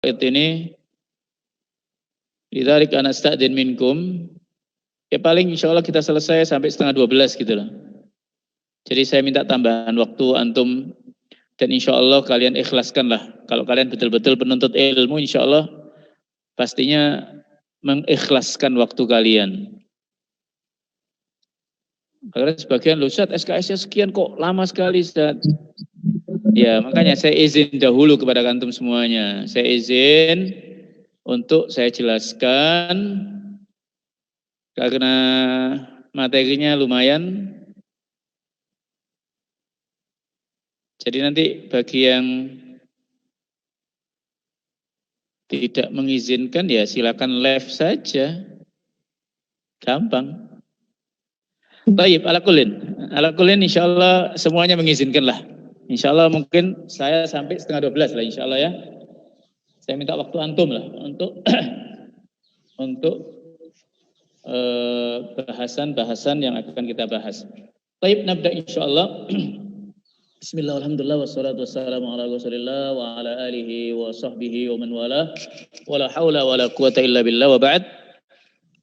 waqit ini lidzalika nasta'dzin minkum. Ya paling insyaallah kita selesai sampai 11:30 gitu loh. Jadi saya minta tambahan waktu antum dan insyaallah kalian ikhlaskanlah. Kalau kalian betul-betul penuntut ilmu insyaallah pastinya mengikhlaskan waktu kalian. Karena sebagian Ustaz SKS-nya sekian kok lama sekali Ustaz. Ya makanya saya izin dahulu kepada antum semuanya. Saya izin untuk saya jelaskan karena materinya lumayan. Jadi nanti bagi yang tidak mengizinkan ya silakan live saja. Gampang. Baik, ala kulin insyaallah semuanya mengizinkan lah. Insyaallah mungkin saya sampai 11:30 lah insyaallah ya. Saya minta waktu antum lah untuk bahasan-bahasan yang akan kita bahas. Baik, nabda insyaallah. Bismillah, alhamdulillah, wassalatu wassalamu ala rasulillah wa ala alihi wa sahbihi wa man wala wala hawla wala quwata illa billah wa ba'd.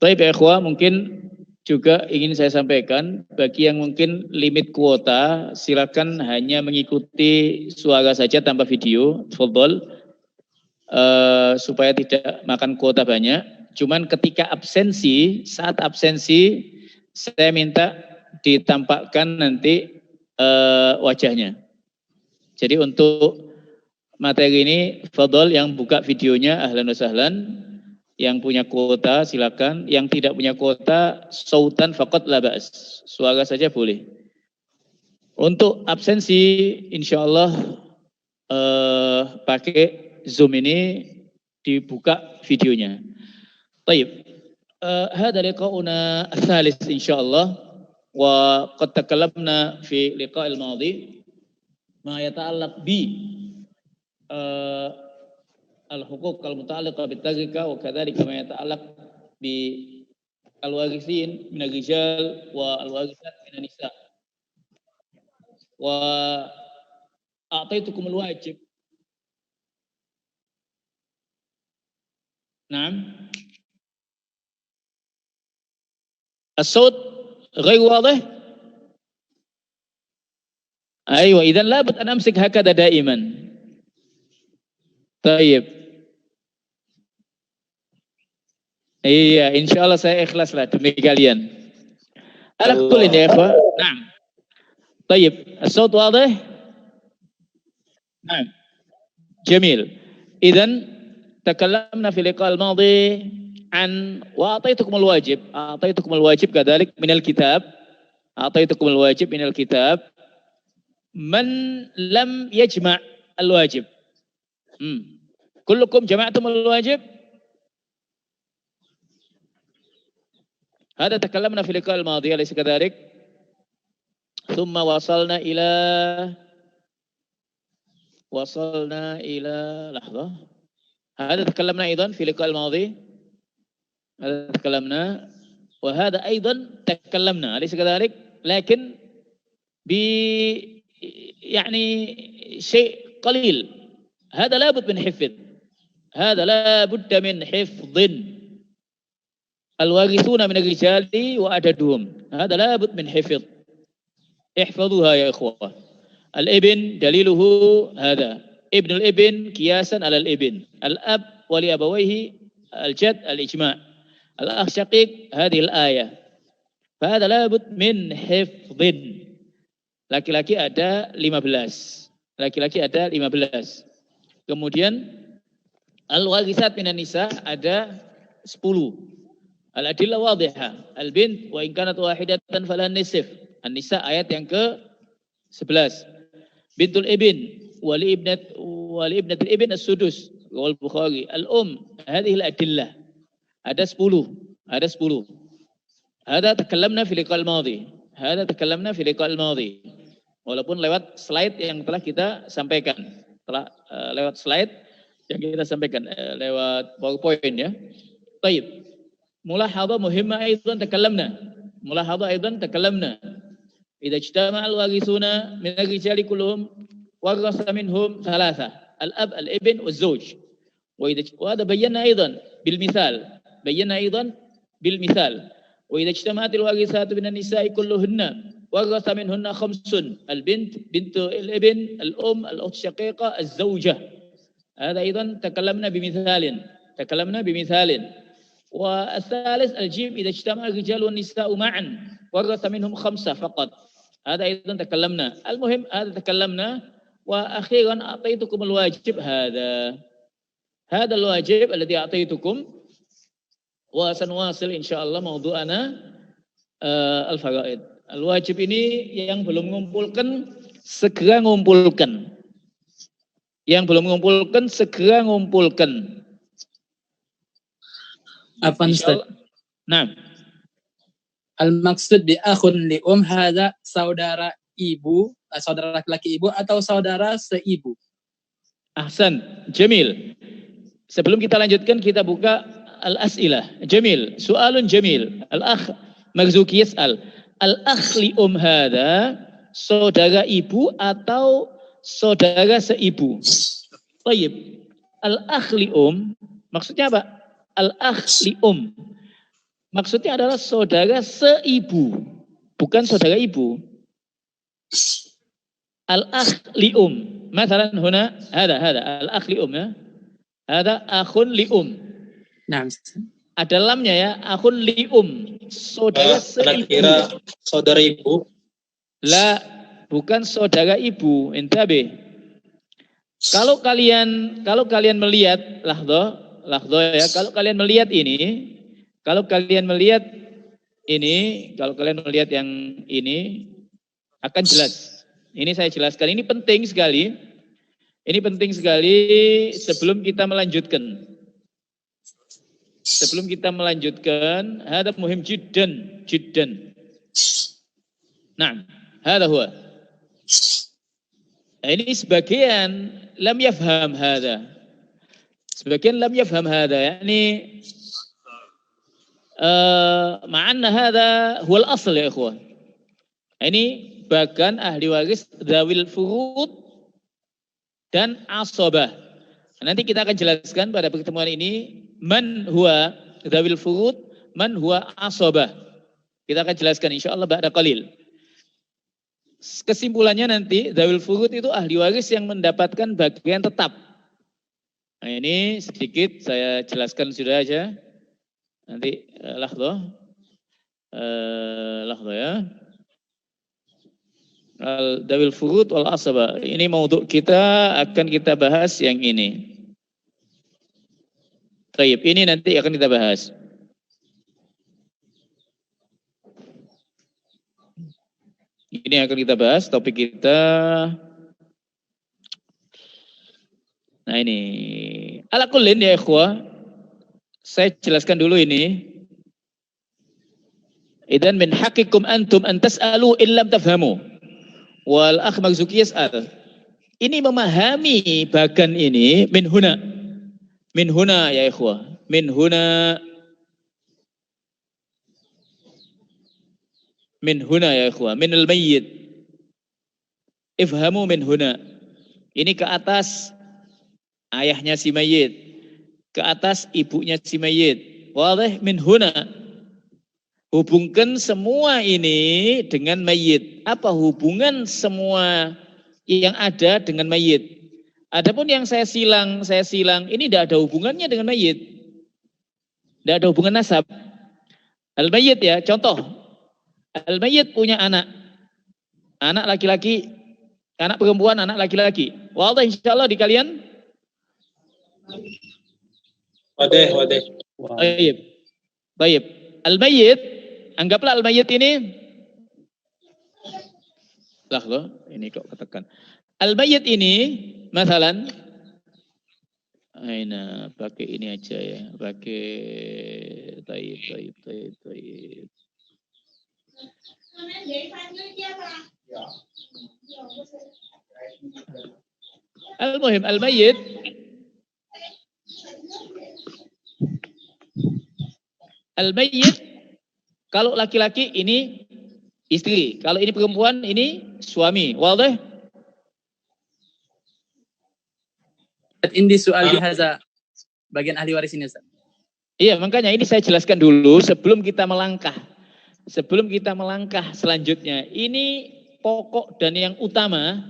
Baik ya ikhwah, mungkin juga ingin saya sampaikan bagi yang mungkin limit kuota silakan hanya mengikuti suara saja tanpa video, tafadhol, supaya tidak makan kuota banyak. Cuman ketika absensi, saat absensi saya minta ditampakkan nanti wajahnya. Jadi untuk materi ini fadhol yang buka videonya ahlan wa sahlan, yang punya kuota silakan, yang tidak punya kuota sautan faqat la ba'as, suara saja boleh. Untuk absensi insyaallah pakai Zoom ini dibuka videonya. Baik. هذا لقاؤنا الثالث إن شاء الله وقد تكلمنا في اللقاء الماضي ما يتعلق ب الحقوق المتعلقة بالتركة وكذلك ما يتعلق بالوارثين من الرجال والوارثات من النساء وأعطيتكم الواجب. نعم. الصوت غير واضح؟ أيوة، إذا لابد أن أمسك هكذا دائما. طيب. Iya, insya Allah saya ikhlas lah demi kalian. Ala kulli ya ikhwah. Naam. طيب، الصوت واضح؟ نعم. جميل. إذن تكلمنا في اللقاء الماضي عن وأعطيتكم الواجب كذلك من الكتاب. أعطيتكم الواجب من الكتاب. من لم يجمع الواجب؟ كلكم جمعتم الواجب؟ هذا تكلمنا في اللقاء الماضي أليس كذلك؟ ثم وصلنا إلى لحظة. هذا تكلمنا أيضا في اللقاء الماضي. هذا تكلمنا وهذا أيضا تكلمنا أليس كذلك؟ لكن يعني شيء قليل. هذا لابد من حفظ. هذا لابد من حفظ. الوارثون من الرجال وعددهم هذا لابد من حفظ. احفظوها يا إخوة. الابن دليله هذا، ابن الابن قياسا على الابن، الأب ولأبويه الجد الإجماع، الأخ شقيق هذه الآية. فهذا لابد من حفظ. Laki-laki ada 15. Laki-laki ada 15. Kemudian al-warisat minan nisa ada 10. Al-adillah wadihah. Al-bint wa in kanat wahidatan falan nisf. An-nisa ayat yang ke-11. Bintul ibn wali ibnatul ibn as-sudus. Wal Bukhari. Hadhihi al-adillah. Ada 10. Hada takallamna fi liqa'il madhi. Walaupun lewat slide yang telah kita sampaikan. Lewat slide yang kita sampaikan. Lewat PowerPoint ya. Baik. Mulahadha muhimmah aidan takallamna. Idza ijtama'a al-warithuna min ar-rijali kulluhum warasa minhum thalatha. Al-ab, al-ibn, waz-zawj. وهذا بينا أيضا بالمثال وإذا اجتمعت الوارثات من النساء كلهن ورث منهن خمس البنت بنت الابن الأم الأخت الشقيقة الزوجة هذا أيضا تكلمنا بمثال والثالث الجيم إذا اجتمع الرجال والنساء معا ورث منهم خمسة فقط هذا أيضا تكلمنا المهم هذا تكلمنا وأخيرا أعطيتكم الواجب هذا الواجب الذي أعطيتكم وسنواصل إن شاء الله موضوعنا الفرائض الواجib ini yang belum mengumpulkan segera ngumpulkan segera ngumpulkan apa Ustaz? Nah al-maksud bi akhun li hada saudara ibu saudara laki-laki ibu atau saudara seibu? Ahsan, jamil. Sebelum kita lanjutkan kita buka al-as'ilah. Jamil, soalun jamil. Al-akh Marzuki yas'al. Al-akh li hada saudara ibu atau saudara seibu? Baik. Al-akh li maksudnya apa? Al-akh li maksudnya adalah saudara seibu, bukan saudara ibu. Al-akh li مثلا هنا هذا الأخ لأم ya. Ada akhun li Nah, ada lamnya ya, akhun li saudara seibu. Kira saudara ibu. La, bukan saudara ibu. Intabe. Kalau kalian melihat lahdo ya, kalau kalian melihat yang ini akan jelas. Ini saya jelaskan, ini penting sekali. Sebelum kita melanjutkan. Hada muhim jiddan. Nah, hada huwa. Ini sebagian lam yafham hada. Yani ma'anna hada huwal asl ya ikhwan. Ini bahkan ahli waris dzawil furud dan asabah. Nanti kita akan jelaskan pada pertemuan ini man huwa dzawil furud, man huwa asabah. Kita akan jelaskan insyaallah ba'da qalil. Kesimpulannya nanti dzawil furud itu ahli waris yang mendapatkan bagian tetap. Nah, ini sedikit saya jelaskan sudah aja. Nanti lahdoh ya. Al-dawil furud wal asabah. Ini maudhu kita akan kita bahas yang ini. Baik, ini nanti akan kita bahas. Ini akan kita bahas topik kita. Nah ini. Ala kullin ya ikhwah. Saya jelaskan dulu ini. Idan min haqikum antum an tas'alu illam tafhamu. Wal akh Marzuki yas'al. Ini memahami bagan ini min huna ya ikhwah. Min huna ya ikhwah. Min al-mayyit. Ifhamu min huna. Ini ke atas ayahnya si mayyit. Ke atas ibunya si mayyit. Wadih min huna. Hubungkan semua ini dengan mayit. Apa hubungan semua yang ada dengan mayit? Adapun yang saya silang, ini tidak ada hubungannya dengan mayit. Tidak ada hubungan nasab. Al-mayit ya, contoh. Al-mayit punya anak. Anak laki-laki, anak perempuan, anak laki-laki. Wadah insyaallah di kalian? Wadah. Baik. Al-mayit, anggaplah al-mayyit ini ini kok katakan. Al-mayyit ini masalan pakai ini aja ya, pakai taib. Al-muhim al-mayyit kalau laki-laki ini istri, kalau ini perempuan ini suami. Wadah? Indi soal bihaza. bagian ahli waris ini, Ustaz. Iya, makanya ini saya jelaskan dulu sebelum kita melangkah. Sebelum kita melangkah selanjutnya. Ini pokok dan yang utama.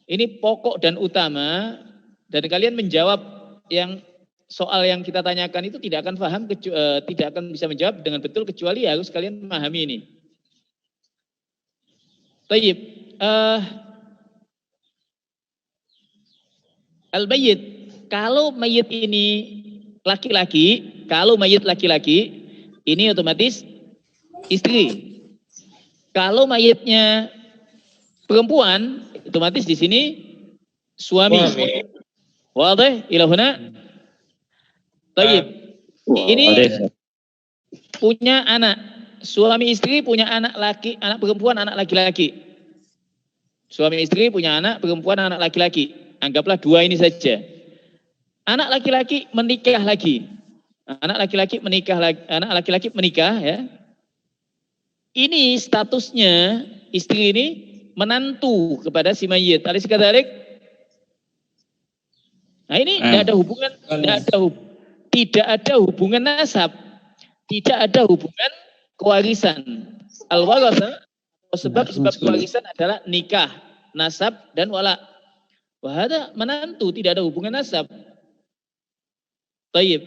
Ini pokok dan utama. Dan kalian menjawab yang soal yang kita tanyakan itu tidak akan paham, tidak akan bisa menjawab dengan betul kecuali harus kalian memahami ini. Tayyib. Al-mayyit. Kalau mayit ini laki-laki, ini otomatis istri. Kalau mayitnya perempuan, otomatis di sini suami. Wadih ila huna? Tayyib. Ini punya anak. Suami istri punya anak perempuan, anak laki-laki. Suami istri punya anak perempuan, anak laki-laki. Anggaplah dua ini saja. Anak laki-laki menikah lagi. Anak laki-laki menikah ya. Ini statusnya istri ini menantu kepada si mayit. Alis kadalik. Nah ini tidak ada hubungan, tidak ada hubungan nasab, tidak ada hubungan kewarisan. Al-warasa, sebab kewarisan adalah nikah, nasab dan wala. Wahada menantu, tidak ada hubungan nasab. Tayyib.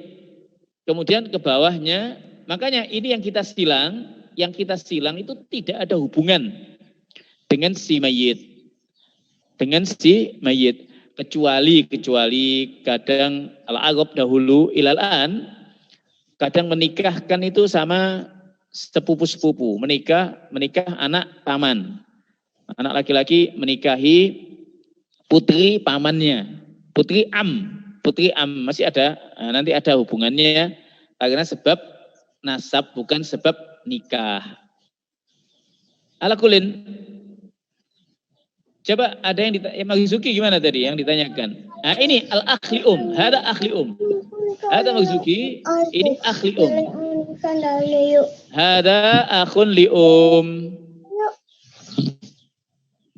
Kemudian ke bawahnya, makanya ini yang kita silang itu tidak ada hubungan dengan si mayit. Dengan si mayit. Kecuali kadang al-Arab dahulu ilalan kadang menikahkan itu sama sepupu-sepupu, menikah anak paman. Anak laki-laki menikahi putri pamannya, putri am masih ada, nanti ada hubungannya karena sebab nasab bukan sebab nikah. Alakulin. Coba ada yang Magzuki gimana tadi yang ditanyakan? Nah ini al-akhli hada akhli hada Magzuki, ini akhli hada akhun li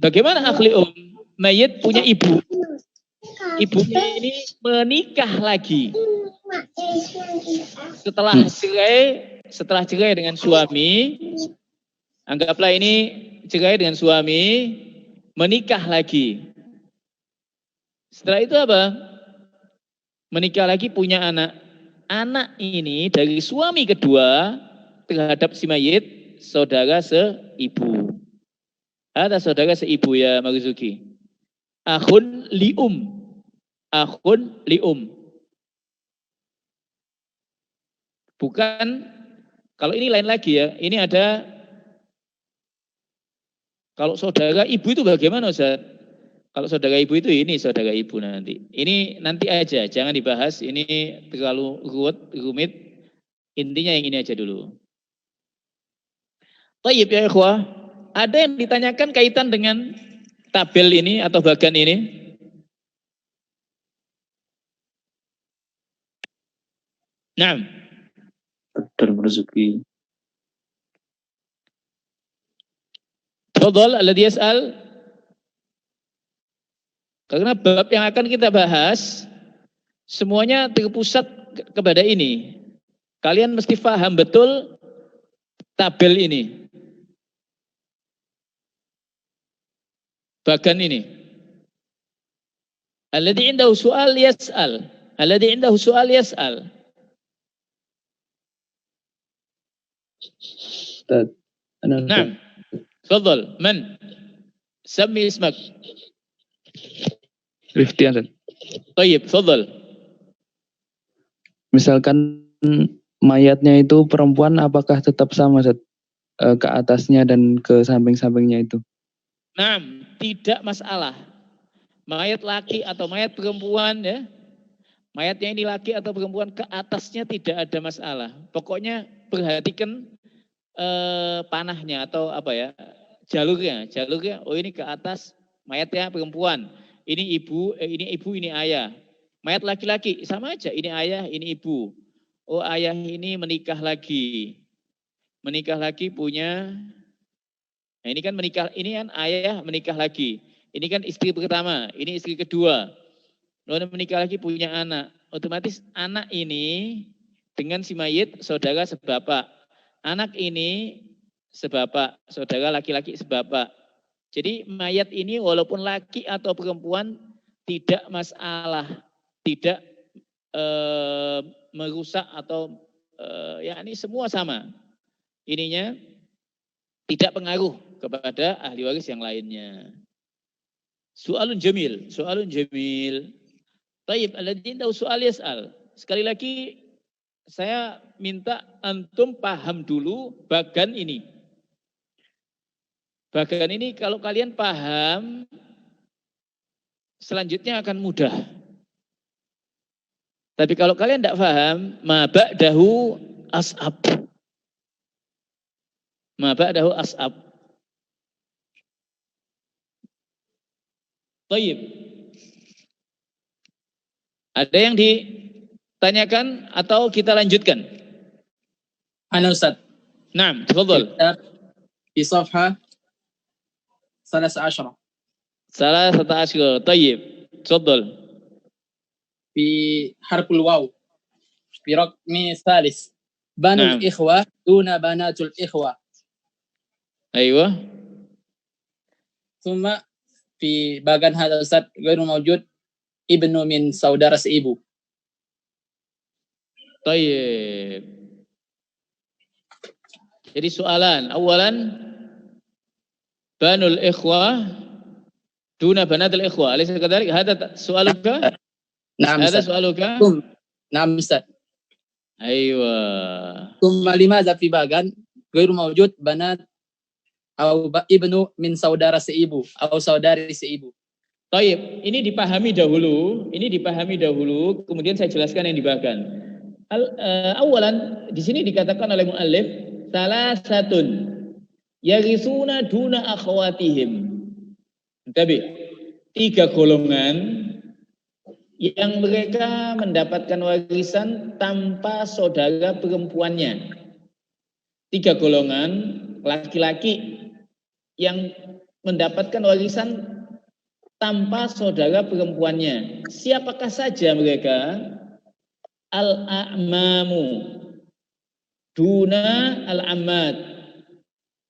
Bagaimana akhli Mayit punya ibu. Ibunya ini menikah lagi. Setelah cerai dengan suami, anggaplah ini cerai dengan suami, menikah lagi. Setelah itu apa? Menikah lagi punya anak. Anak ini dari suami kedua terhadap si mayit saudara seibu. Ada saudara seibu ya Marzuki. Akhun lium. Bukan, kalau ini lain lagi ya. Ini ada, kalau saudara ibu itu bagaimana Ustaz? Kalau saudara ibu itu ini saudara ibu nanti. Ini nanti aja, jangan dibahas. Ini terlalu rumit. Intinya yang ini aja dulu. Tayyib ya ikhwah. Ada yang ditanyakan kaitan dengan tabel ini atau bagan ini? Naam. Dr. Marzuki. Fadhal alladhi yas'al. Karena bab yang akan kita bahas semuanya terpusat kepada ini. Kalian mesti paham betul tabel ini. Bagan ini. Alladhi indahu su'al yas'al. Alladhi indahu su'al yas'al. Ustaz. Naam. Fadhal. Man? Sami ismak. Rifti Ustaz. Tayyib, fadhal. Misalkan mayatnya itu perempuan, apakah tetap sama Ustaz? Ke atasnya dan ke samping-sampingnya itu? Naam, tidak masalah. Mayat laki atau mayat perempuan ya. Mayatnya ini laki atau perempuan, ke atasnya tidak ada masalah. Pokoknya perhatikan panahnya atau apa ya, jalurnya. Oh ini ke atas mayatnya perempuan. Ini ibu, ini ayah. Mayat laki-laki sama aja, ini ayah, ini ibu. Oh ayah ini menikah lagi punya. Nah ini kan ini kan ayah menikah lagi. Ini kan istri pertama, ini istri kedua. Lalu menikah lagi punya anak. otomatis anak ini dengan si mayit saudara sebapak. Anak ini sebapak, saudara laki-laki sebapak. Jadi mayat ini walaupun laki atau perempuan tidak masalah, tidak merusak atau ya ini semua sama. Ininya tidak pengaruh kepada ahli waris yang lainnya. Soalun jamil, soalun jamil. Taib, alladzi tahu soal yas'al. Sekali lagi saya minta antum paham dulu bagan ini. Bagan ini kalau kalian paham, selanjutnya akan mudah. Tapi kalau kalian tidak paham, ma ba'dahu as'ab. Ma ba'dahu as'ab. Taib. Ada yang ditanyakan atau kita lanjutkan? Ana Ustaz. Naam, tafadhal. Di safha 13. 13. Tayyib. Tafadhal. Fi harful waw. Fi raqmi thalith. Banul Naam. ikhwa duna banatul ikhwa. Aywa. Thumma fi bagan hadha Ustaz ghairu mawjud ibnu min saudara seibu. Tayyib. Jadi soalan, awalan banul ikhwah duna banatul ikhwah. Alaysa kadhalik? Hada soaluka? Naam Hada Ustaz. soaluka? Naam Ustaz. Aywa. Thumma limadha fi bagan ghairu mawjud banat atau ibnu min saudara seibu atau saudari seibu. Taib, ini dipahami dahulu, kemudian saya jelaskan yang dibahagian. Awalan di sini dikatakan oleh muallif salasatun yarisuna duna akhwatihim. Tapi 3 golongan yang mereka mendapatkan warisan tanpa saudara perempuannya. 3 golongan laki-laki yang mendapatkan warisan tanpa saudara perempuannya. Siapakah saja mereka? Al-a'mamu duna al-ammad.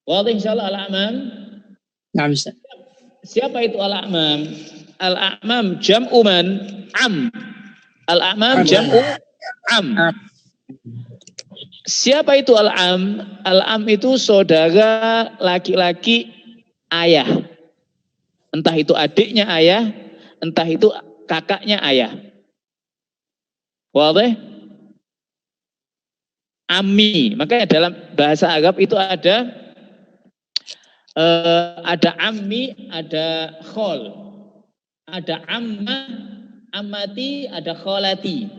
Wadih insyaallah al-a'mam. Naam Ustaz. Siapa itu al-a'mam? Al-a'mam jam'u man? Am. Al-a'mam jam'u am. Siapa itu al-am? Al-am itu saudara laki-laki ayah. Entah itu adiknya ayah, entah itu kakaknya ayah. Wadih? Ammi. Makanya dalam bahasa Arab itu ada ammi, ada khol. Ada ammah, ammati, ada kholati.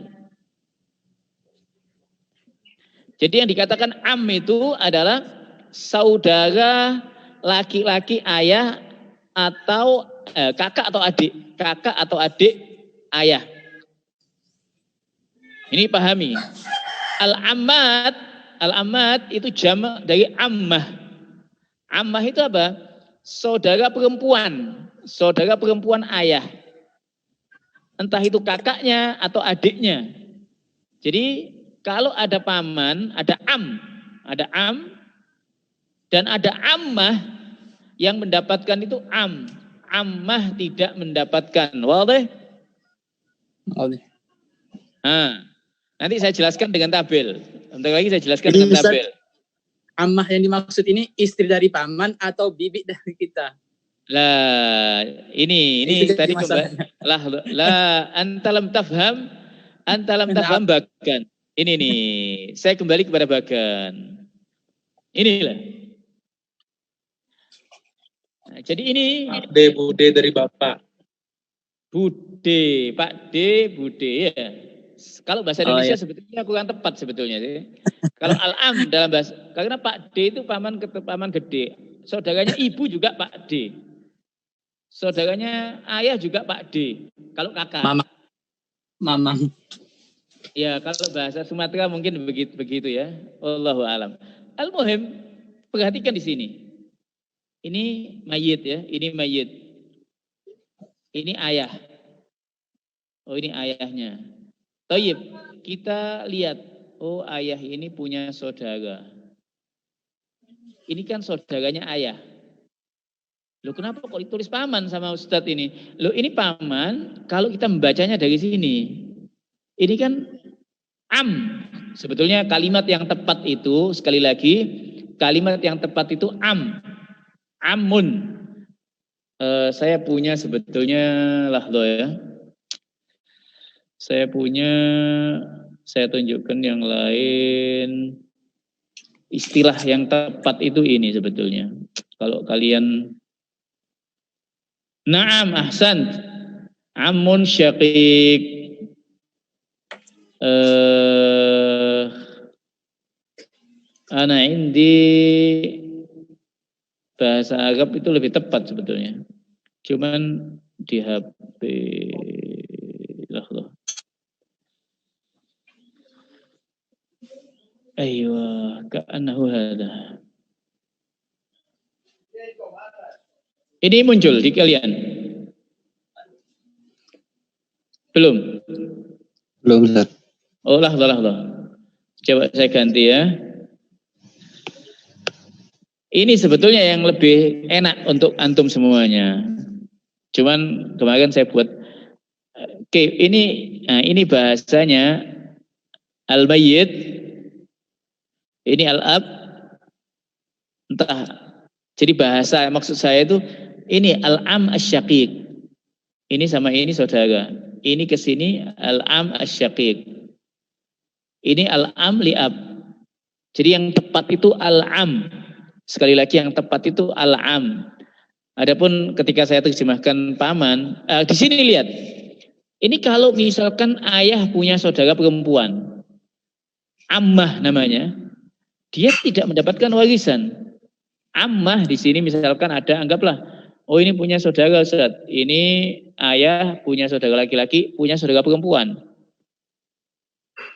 Jadi yang dikatakan am itu adalah saudara laki-laki ayah atau kakak atau adik ayah. Ini pahami. Al-ammat itu jamak dari ammah. Ammah itu apa? Saudara perempuan ayah. Entah itu kakaknya atau adiknya. Jadi kalau ada paman, ada am dan ada ammah yang mendapatkan itu am. Ammah tidak mendapatkan. Wadih? Wadih. Nah, nanti saya jelaskan dengan tabel. Bentar lagi saya jelaskan dengan tabel. Ammah yang dimaksud ini istri dari paman atau bibi dari kita? Lah, ini tadi antalam tafham bagan. Ini nih, saya kembali kepada bagan. Inilah. Nah, jadi ini Bude dari bapak. Bude, Pak D, Bude ya. Kalau bahasa Indonesia sebetulnya kurang tepat sebetulnya sih. Kalau al-am dalam bahasa, karena Pak D itu paman gede. Saudaranya ibu juga Pak D. Saudaranya ayah juga Pak D. Kalau kakak. Mamang. Ya, kalau bahasa Sumatera mungkin begitu ya. Wallahu alam. Al-muhim, perhatikan di sini. Ini mayit ya, ini mayit. Ini ayah. Oh, ini ayahnya. Tayyib, kita lihat, oh ayah ini punya saudara. Ini kan saudaranya ayah. Loh kenapa kok ditulis paman sama Ustadz ini? Loh ini paman kalau kita membacanya dari sini. Ini kan am. Sebetulnya kalimat yang tepat itu, sekali lagi, kalimat yang tepat itu am. Amun. Saya punya sebetulnya ya. Saya tunjukkan yang lain. Istilah yang tepat itu ini sebetulnya. Kalau kalian Naam ahsan. Amun syaqiq. Ana indi bahasa Arab itu lebih tepat sebetulnya. Cuman di HP loh. Aywa ka'annahu hada. Ini muncul di kalian? Belum? Belum, Ustaz. Oh lah. Coba saya ganti ya. Ini sebetulnya yang lebih enak untuk antum semuanya. Cuman kemarin saya buat. Oke, ini bahasanya al-mayyit. Ini al-ab. Entah. Jadi bahasa maksud saya itu ini al-am asy-syaqiq. Ini sama ini saudara. Ini ke sini al-am asy-syaqiq. Ini al-am li'ab. Jadi yang tepat itu al-am. Sekali lagi yang tepat itu al-am. Adapun ketika saya terjemahkan paman, di sini lihat. Ini kalau misalkan ayah punya saudara perempuan, ammah namanya, dia tidak mendapatkan warisan. Ammah di sini misalkan ada, anggaplah, oh ini punya saudara Ustaz, ini ayah punya saudara laki-laki, punya saudara perempuan.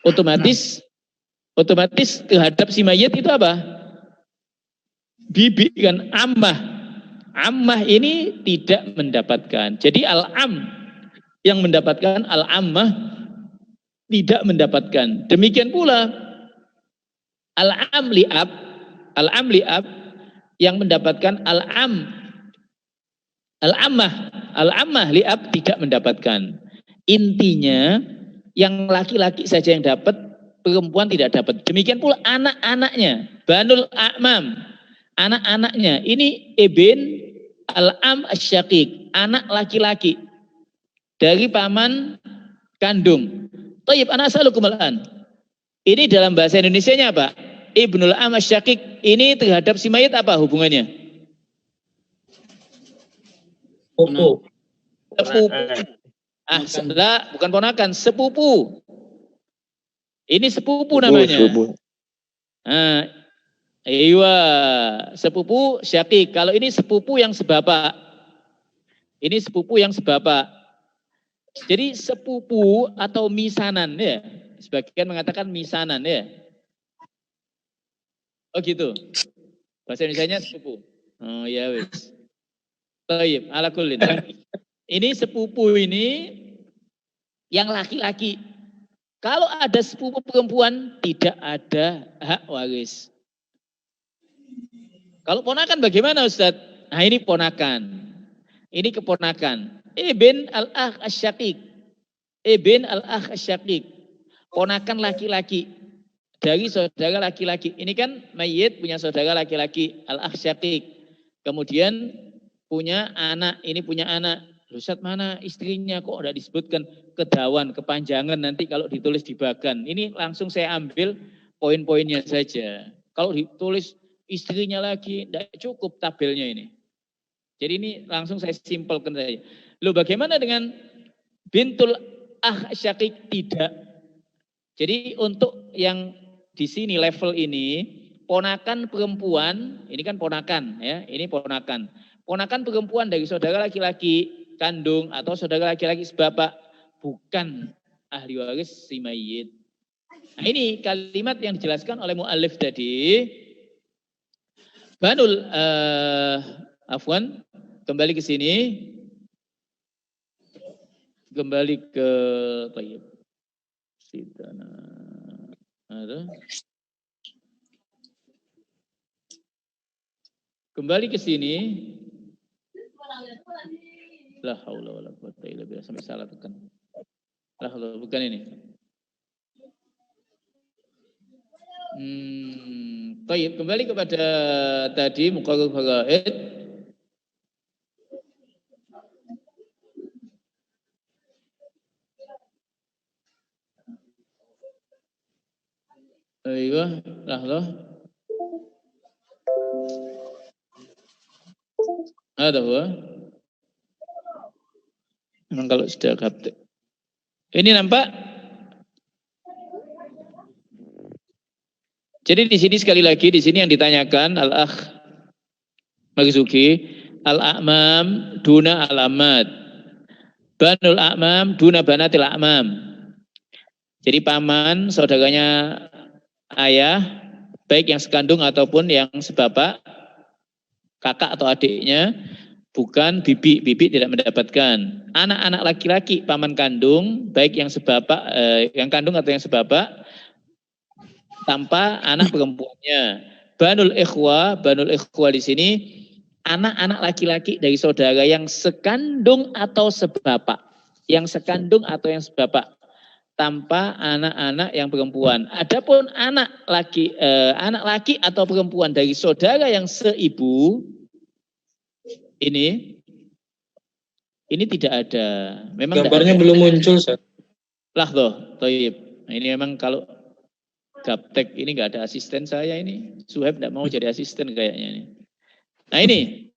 Otomatis terhadap si mayit itu apa? Bibi kan ammah. Ammah ini tidak mendapatkan. Jadi al-am yang mendapatkan, al-ammah tidak mendapatkan. Demikian pula al-am li'ab yang mendapatkan al-ammah li'ab tidak mendapatkan. Intinya yang laki-laki saja yang dapat, perempuan tidak dapat. Demikian pula anak-anaknya, banul a'mam, anak-anaknya. Ini ibn al-am asy-syaqiq, anak laki-laki dari paman kandung. Thayyib, ana as'alukum al-an. Ini dalam bahasa Indonesianya apa? Ibnul am asy-syaqiq ini terhadap si mayit apa hubungannya? Sepupu. Bukan ponakan, sepupu. Ini sepupu namanya. Iya, sepupu syaqiq. Kalau ini sepupu yang sebapak. Ini sepupu yang sebapak. Jadi sepupu atau misanan ya. Sebagian mengatakan misanan ya. Oh gitu. Bahasa Indonesianya sepupu. Oh ya wis. Baik, ala kullin. Ini sepupu ini yang laki-laki. Kalau ada sepupu perempuan tidak ada hak waris. Kalau ponakan bagaimana Ustaz? Nah ini ponakan. Ini keponakan. Ibn al-akh asy-syaqiq. Ibn al-akh asy-syaqiq. Ponakan laki-laki. Dari saudara laki-laki. Ini kan mayit punya saudara laki-laki. Al-akh syaqiq. Kemudian punya anak. Ini punya anak. Ustaz mana istrinya kok udah disebutkan kedawan, kepanjangan nanti kalau ditulis di bagan. Ini langsung saya ambil poin-poinnya saja. Kalau ditulis istrinya lagi tidak cukup tabelnya ini. Jadi ini langsung saya simpelkan saja. Loh bagaimana dengan bintul akh syaqiq? Tidak. Jadi untuk yang di sini level ini ponakan perempuan, ini kan ponakan ya, ini ponakan. Ponakan perempuan dari saudara laki-laki kandung atau saudara laki-laki sebapak bukan ahli waris si mayit. Nah, ini kalimat yang dijelaskan oleh muallif tadi. Banul afwan, kembali ke sini. Kembali ke Tayyib. Sidana. Ada. Kembali ke sini. La haula wala quwata illa billah, sampai salah tekan. La haula, bukan ini. Baik, kembali kepada tadi muqarrar faraid. Ayo, lahlah. Ada huwa. Memang kalau sudah gaptek. Ini nampak? Jadi di sini sekali lagi, di sini yang ditanyakan al-akh Marzuki, al-a'mam duna al-amad, banul a'mam duna banatil a'mam. Jadi paman, saudaranya ayah, baik yang sekandung ataupun yang sebapak, kakak atau adiknya, bukan bibi. Bibi tidak mendapatkan. Anak-anak laki-laki paman kandung, baik yang sebapak, yang kandung atau yang sebapak, tanpa anak perempuannya. Banul ikhwa di sini anak-anak laki-laki dari saudara yang sekandung atau sebapak, yang sekandung atau yang sebapak, tanpa anak-anak yang perempuan. Adapun anak laki atau perempuan dari saudara yang seibu, ini tidak ada. Memang gambarnya belum muncul, Ustaz. Lahdoh, toib. Nah, ini memang kalau gaptek ini nggak ada asisten saya ini. Suhaib nggak mau jadi asisten kayaknya ini. Nah ini.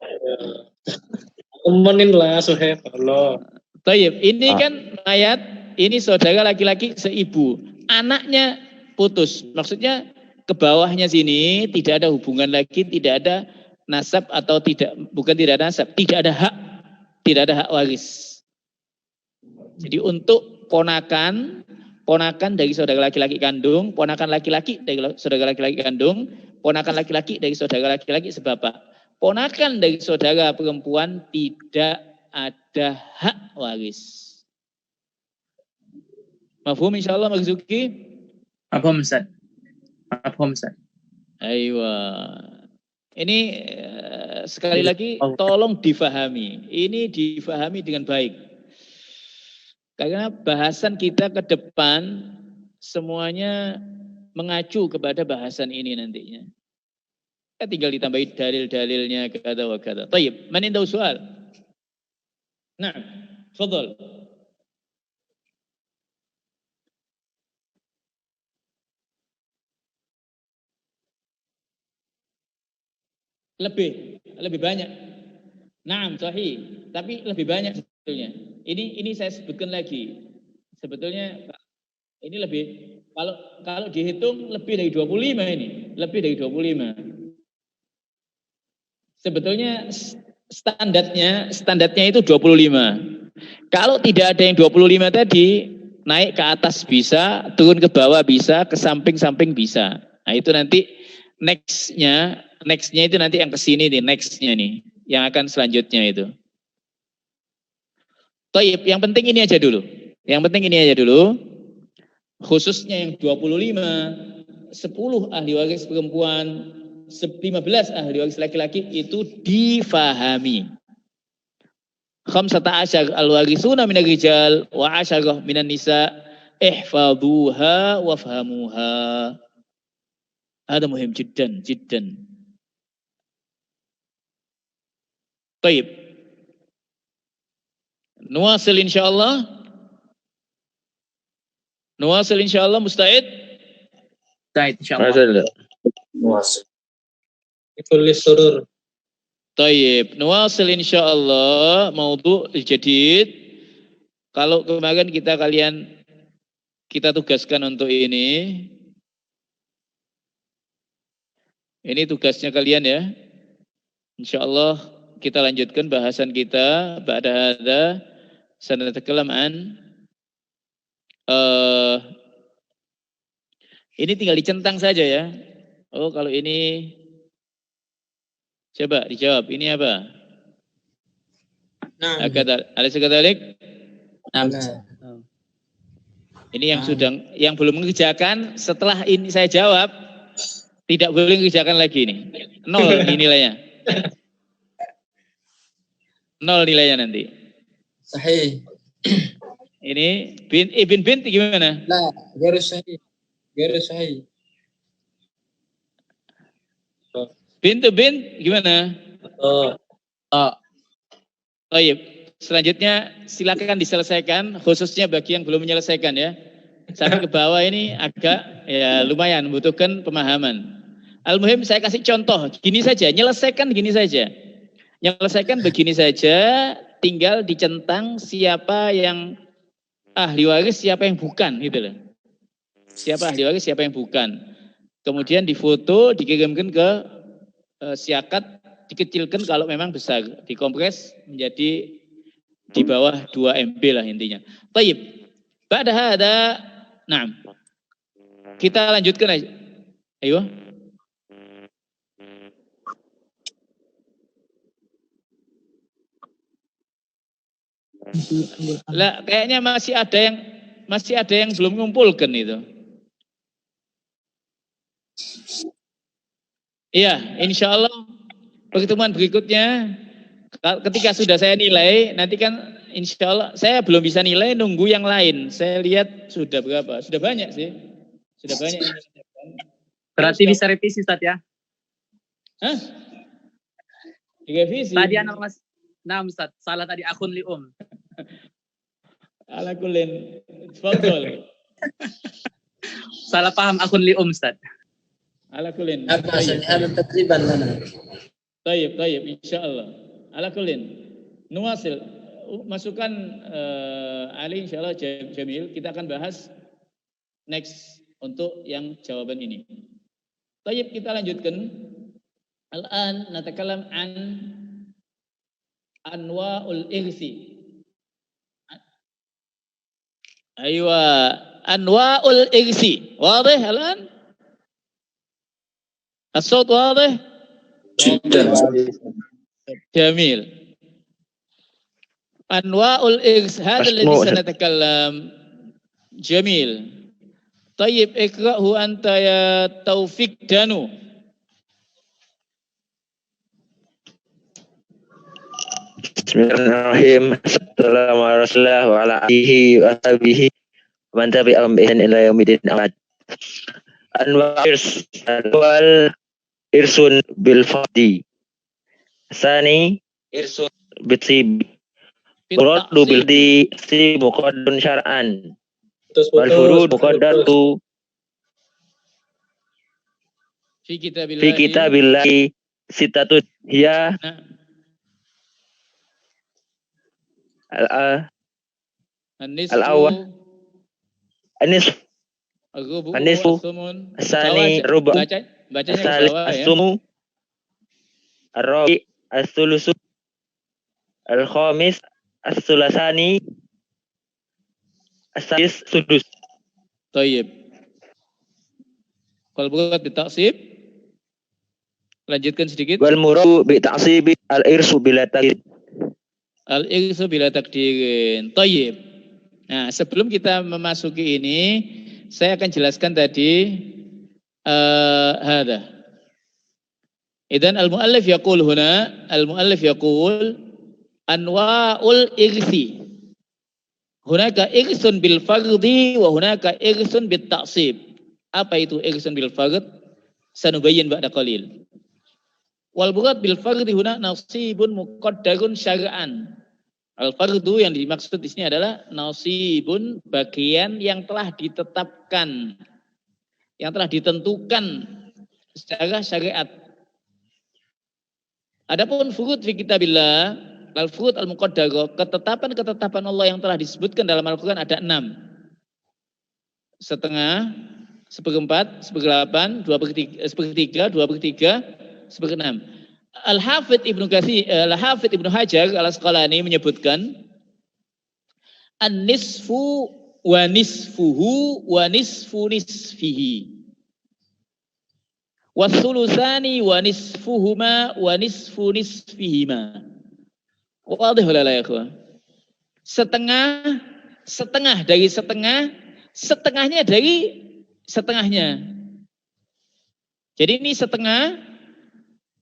Temenin lah Suhaib. Allah. Toib, ini kan mayat, ini saudara laki-laki seibu. Anaknya putus. Maksudnya ke bawahnya sini tidak ada hubungan lagi, tidak ada nasab atau bukan tidak ada nasab, tidak ada hak waris. Jadi untuk ponakan dari saudara laki-laki kandung, ponakan laki-laki dari saudara laki-laki kandung, ponakan laki-laki dari saudara laki-laki sebapak. Ponakan dari saudara perempuan tidak ada hak waris. Mafhum insyaallah Marzuki? Mafhum Ustaz. Aywa. Ini sekali lagi tolong difahami. Ini difahami dengan baik. Karena bahasan kita ke depan semuanya mengacu kepada bahasan ini nantinya. Kita tinggal ditambahi dalil-dalilnya kata wa kata. Tayyib, man indahu soal? Nah, fadhal. Lebih banyak. Naam, sahih. Tapi lebih banyak sebetulnya. Ini saya sebutkan lagi. Sebetulnya ini lebih, kalau dihitung lebih dari 25 ini. Lebih dari 25. Sebetulnya standarnya itu 25. Kalau tidak ada yang 25 tadi, naik ke atas bisa, turun ke bawah bisa, ke samping-samping bisa. Nah itu nanti nextnya itu nanti yang kesini nih, nextnya nih, yang akan selanjutnya itu. Taib, yang penting ini aja dulu. Khususnya yang 25, 10 ahli waris perempuan, 15 ahli waris laki-laki itu difahami. 15 al-warisuna minar rijal wa 10 minan nisa ihfaduha wa fahamuha. Ada muhim jiddan. Taib. Nuwasil insyaallah. Musta'id? Musta'id insyaallah. Nuwasil. Itu lisurur. Taib. Nuwasil insyaallah maudhu' jadid. Kalau kemarin kita tugaskan untuk ini. Ini tugasnya kalian ya. Insyaallah kita lanjutkan bahasan kita ba'da hadza sanatakalam an ini tinggal dicentang saja ya. Oh, kalau ini coba dijawab. Ini apa? Nah, Ada sekadalik? Nah, Ini yang belum mengerjakan, setelah ini saya jawab, tidak boleh mengerjakan lagi nih. 0 ini nilainya. 0 nilainya nanti. Sahih. Ini Ibn Bint gimana? Nah, garis sahih. Garis sahih. Bint gimana? Oh, Baik. Selanjutnya silakan diselesaikan, khususnya bagi yang belum menyelesaikan ya. Sampai ke bawah ini agak ya lumayan membutuhkan pemahaman. Al-muhim saya kasih contoh, gini saja, nyelesaikan gini saja. Nyelesaikan begini saja, tinggal dicentang siapa yang ahli waris, siapa yang bukan gitu loh. Siapa ahli waris, siapa yang bukan. Kemudian difoto, dikirimkan ke siakat, dikecilkan kalau memang besar, dikompres menjadi di bawah 2 MB lah intinya. Baik. Ba'da hada, nah. Kita lanjutkan aja. Ayo. Lah kayaknya masih ada yang belum mengumpulkan itu. Iya, insya Allah pertemuan berikutnya ketika sudah saya nilai, nanti kan insya Allah saya belum bisa nilai, nunggu yang lain. Saya lihat sudah berapa? Sudah banyak sih. Sudah banyak. Berarti bisa revisi Ustaz ya? Hah? Direvisi? Tadi anak Mas. Nah Ustaz, salah tadi akun lium. Ala kulin. Fadol. Salah paham akun lium Ustaz. Ala kulin. Apa ada terliban mana? Tayyib, insyaallah. Ala kulin. Nuwasil. Masukan Ali insyaallah Jamil. Kita akan bahas next untuk yang jawaban ini. Tayyib, kita lanjutkan. Al-an natakalam an anwa'ul irsi. Aywa, anwa'ul irsi. Wadih al-an? As-sawt wadih? Jamil. Anwa'ul irsi. Hada alladhi sanatakallam. Jamil. Tayyib, ikra'hu anta ya Taufik Danu. Bismillahirrahmanirrahim. Assalamualaikum warahmatullahi wa ala alihi wa sahbihi wa man tabi'ahum bi ihsan ila yaumil din. Anwal irsun bil fadi. Sani irsun bitib. Uradu bil di si muqaddun syar'an. Wal furud muqaddatu fi kitabillahi sitatut hiya al-awwal anisfu asani ruba bacanya as-sumu ar-rabi as-sulusu al-khamis as-sulasani as-sadis sudus. Tayyib. Kalau bukan ditaksib, lanjutkan sedikit. Wal muradu bi ta'sibi al-irsu bila takdir. Al-irsu bila takdirin. Tayyib. Nah, sebelum kita memasuki ini, saya akan jelaskan tadi hada. Idzan al-muallif yaqul huna, al-muallif yaqul anwa'ul irsi. Hunaka irsun bil fardhi wa hunaka irsun bit ta'sib. Apa itu irsun bil fard? Sanubayyin ba'da qalil. Wal murad bil fardhi huna nasibun muqaddarun syar'an. Al fardu yang dimaksud di sini adalah nasibun, bagian yang telah ditetapkan, yang telah ditentukan secara syariat. Adapun furud fi kitabillah, al-furud al-muqaddarah, ketetapan-ketetapan Allah yang telah disebutkan dalam Al-Quran ada 6. Setengah, seperempat, seperdelapan, 2/3, 2/3, 1/6. Al-Hafidh Ibnu Hajar Al-Asqalani menyebutkan an-nisfu wa nisfuhu wa nisfu nisfihi. Was-sulusani wa nisfuhuma wa nisfu nisfihima. Wadih wala la ya ikhwan. Setengah dari setengah setengahnya dari setengahnya. Jadi ini setengah,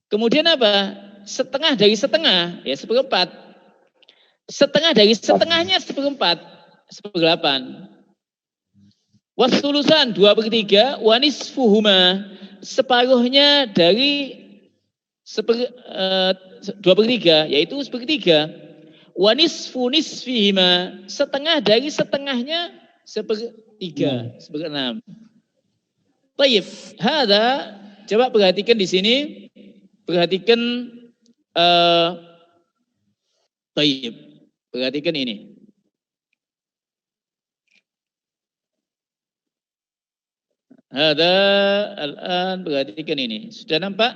kemudian apa? Setengah dari setengah, ya 1/4. Setengah dari setengahnya 1/4, 1/8. Wasulusan 2/3, wanisfuhuma, separuhnya dari 2/3, yaitu 1/3. Wanisfu nisfihima, setengah dari setengahnya 1/3, 1/6. Tayyib, hada, coba perhatikan di sini, perhatikan tayyib, perhatikan ini. Hada al-an, perhatikan ini. Sudah nampak?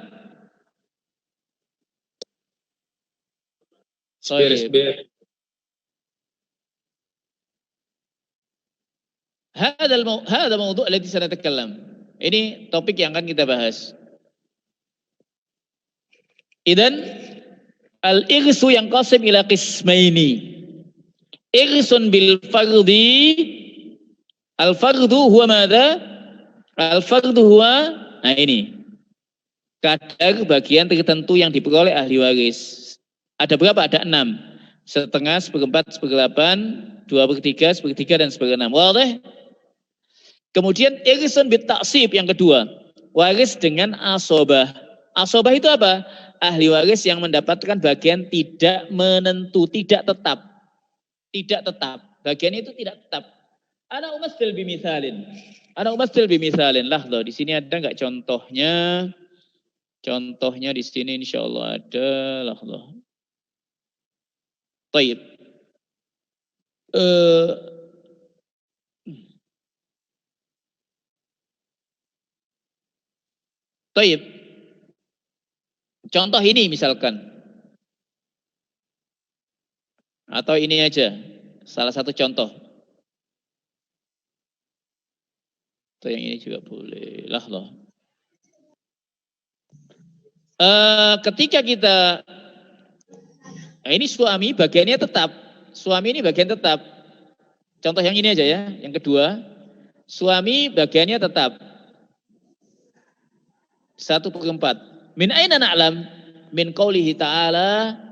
Tayyib. Hada mawdu' alladhi sanatakallam. Ini topik yang akan kita bahas. Idan al-irsu yang qasim ila qismaini. Irsun bil fardi. Al-fardu huwa madha? Al-fardu huwa, nah ini, kadar bagian tertentu yang diperoleh ahli waris. Ada berapa? Ada 6. Setengah, 1/4, 1/8, 2/3, 1/3, dan 1/6. Wadah? Kemudian irsun bit taksib yang kedua. Waris dengan asobah. Asobah itu apa? Ahli waris yang mendapatkan bagian tidak menentu, tidak tetap. Tidak tetap. Bagian itu tidak tetap. Ana umatsil bimithalin. Lahdo, di sini ada enggak contohnya? Contohnya di sini insyaallah ada. Lahdo. Taib. Taib. Contoh ini misalkan. Atau ini aja. Salah satu contoh. Atau yang ini juga boleh. Lahdo. Ketika kita, nah ini suami bagiannya tetap. Suami ini bagian tetap. Contoh yang ini aja ya. Yang kedua. Suami bagiannya tetap. 1/4. Min aina na'lam? Min qawlihi ta'ala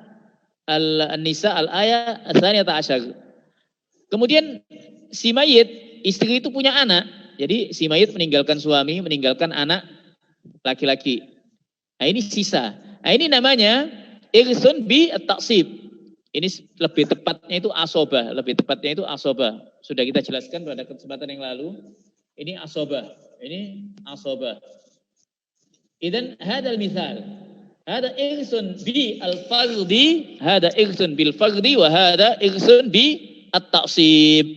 An-Nisa al-ayat ats-tsaniyata asyar. Kemudian si mayit, istri itu punya anak. Jadi si mayit meninggalkan suami, meninggalkan anak laki-laki. Nah ini sisa. Nah ini namanya irsun bi at-taksib. Ini lebih tepatnya itu asobah. Lebih tepatnya itu asobah. Sudah kita jelaskan pada kesempatan yang lalu. Ini asobah. Ini asobah. Idan hadal misal. Hada irsun bi al-fardi. Hada irsun bil fardi. Wa hada irsun bi at-taksib.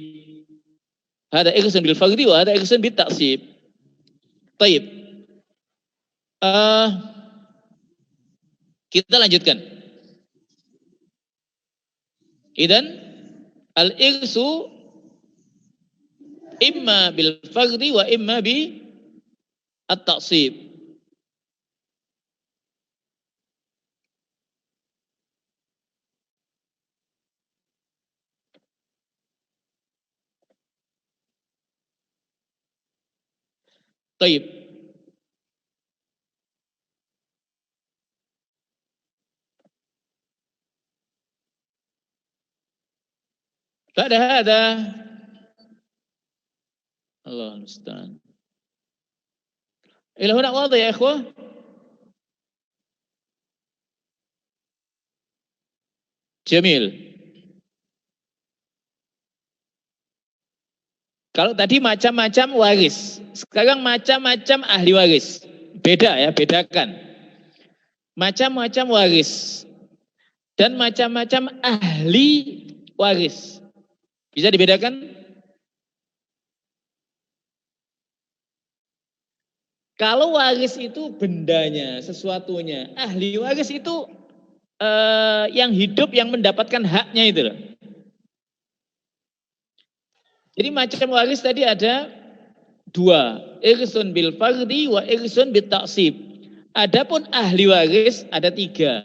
Hada irsun bil fardi. Wa hada irsun bi at-taksib. Taib. Kita lanjutkan. Idan al-irsu imma bil fardi wa imma bi at-taksib. Taib. Pada hada Allah musta'an. Ila huna wadih ya ikhwah? Jamil. Kalau tadi macam-macam waris, sekarang macam-macam ahli waris. Beda ya, bedakan. Macam-macam waris dan macam-macam ahli waris. Bisa dibedakan? Kalau waris itu bendanya, sesuatunya. Ahli waris itu yang hidup, yang mendapatkan haknya itu loh. Jadi macam waris tadi ada 2. Irsun bil fardi wa irsun bit taksib. Adapun ahli waris ada 3.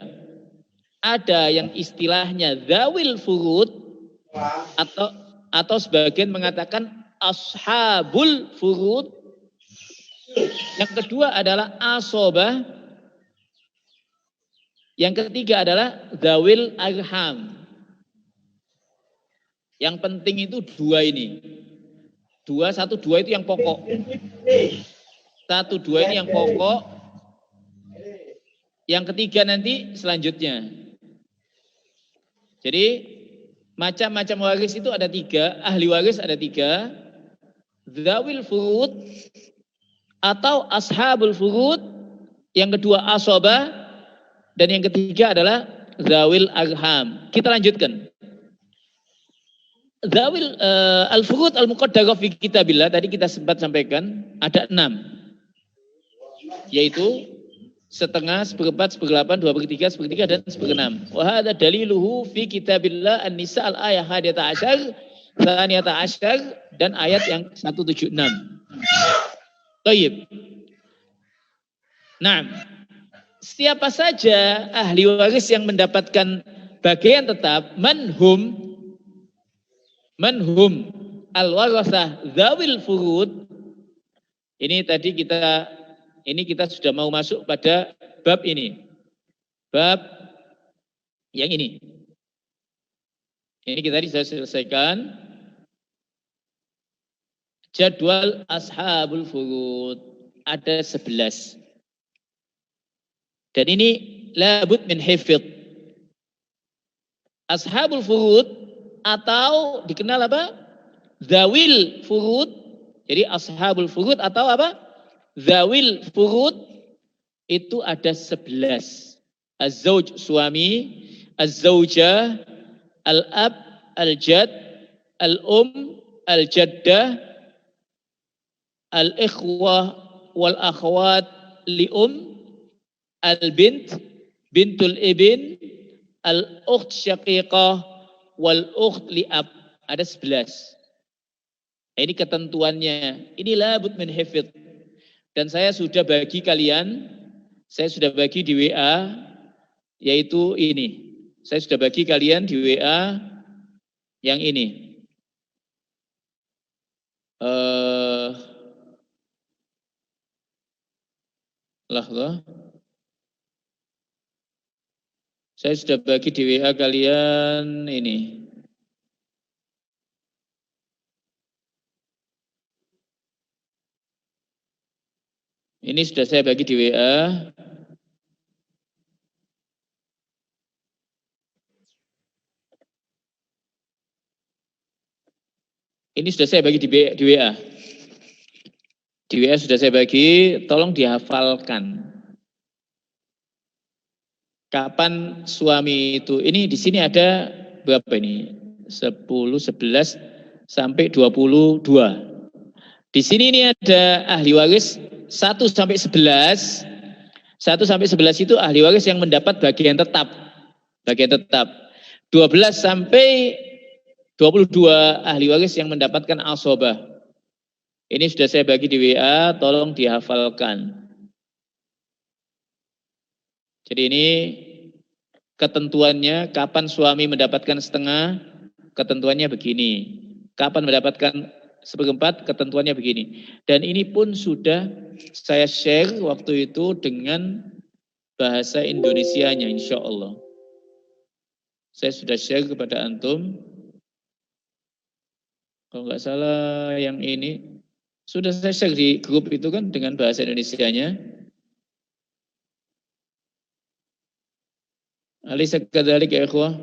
Ada yang istilahnya zawil furud atau sebagian mengatakan ashabul furud. Yang kedua adalah asobah. Yang ketiga adalah dzawil arham. Yang penting itu dua ini. Satu, dua itu yang pokok. Satu, dua ini yang pokok. Yang ketiga nanti selanjutnya. Jadi macam-macam waris itu ada tiga. Ahli waris ada tiga. Dzawil furud atau ashabul furud. Yang kedua asobah. Dan yang ketiga adalah dzawil arham. Kita lanjutkan. Dzawil al-furud al-muqaddarah fi kitabillah tadi kita sempat sampaikan ada 6. Yaitu setengah, seperempat, seperdelapan, 2/3, sepertiga dan seperenam. Wa hadza daliluhu fi kitabillah An-Nisa al-ayah 11, 12 dan ayat yang 176. Baik. Nah, siapa saja ahli waris yang mendapatkan bagian tetap manhum al-warasah dzawil furud. Ini tadi kita sudah mau masuk pada bab ini. Bab yang ini. Ini kita tadi sudah selesaikan. Jadwal ashabul furud ada 11. Dan ini labud min hifdz. Ashabul furud atau dikenal apa? Dzawil furud. Jadi ashabul furud atau apa? Dzawil furud itu ada 11. Az-zawj suami, az-zawjah, al-ab, al-jad, al-um, al-jaddah, al-ikhwah wal akhwat li-um, al-bint, bintul ibn, al-ukht syaqiqah wal ukht li'ab. Ada 11. Ini ketentuannya. Ini labud min hifdz. Dan saya sudah bagi kalian, saya sudah bagi di WA, yaitu ini. Saya sudah bagi kalian di WA yang ini. Saya sudah bagi di WA kalian ini. Ini sudah saya bagi di WA. Ini sudah saya bagi di WA. Di WA sudah saya bagi, tolong dihafalkan. Kapan suami itu, ini di sini ada berapa ini? 10, 11 sampai 22. Di sini ini ada ahli waris 1 sampai 11. 1 sampai 11 itu ahli waris yang mendapat bagian tetap. Bagian tetap. 12 sampai 22 ahli waris yang mendapatkan asobah. Ini sudah saya bagi di WA, tolong dihafalkan. Jadi ini ketentuannya, kapan suami mendapatkan setengah, ketentuannya begini. Kapan mendapatkan seperempat, ketentuannya begini. Dan ini pun sudah saya share waktu itu dengan bahasa Indonesianya, insya Allah. Saya sudah share kepada antum. Kalau nggak salah yang ini, sudah saya share di grup itu kan dengan bahasa Indonesianya. Alisa kadzalik ya ikhwah.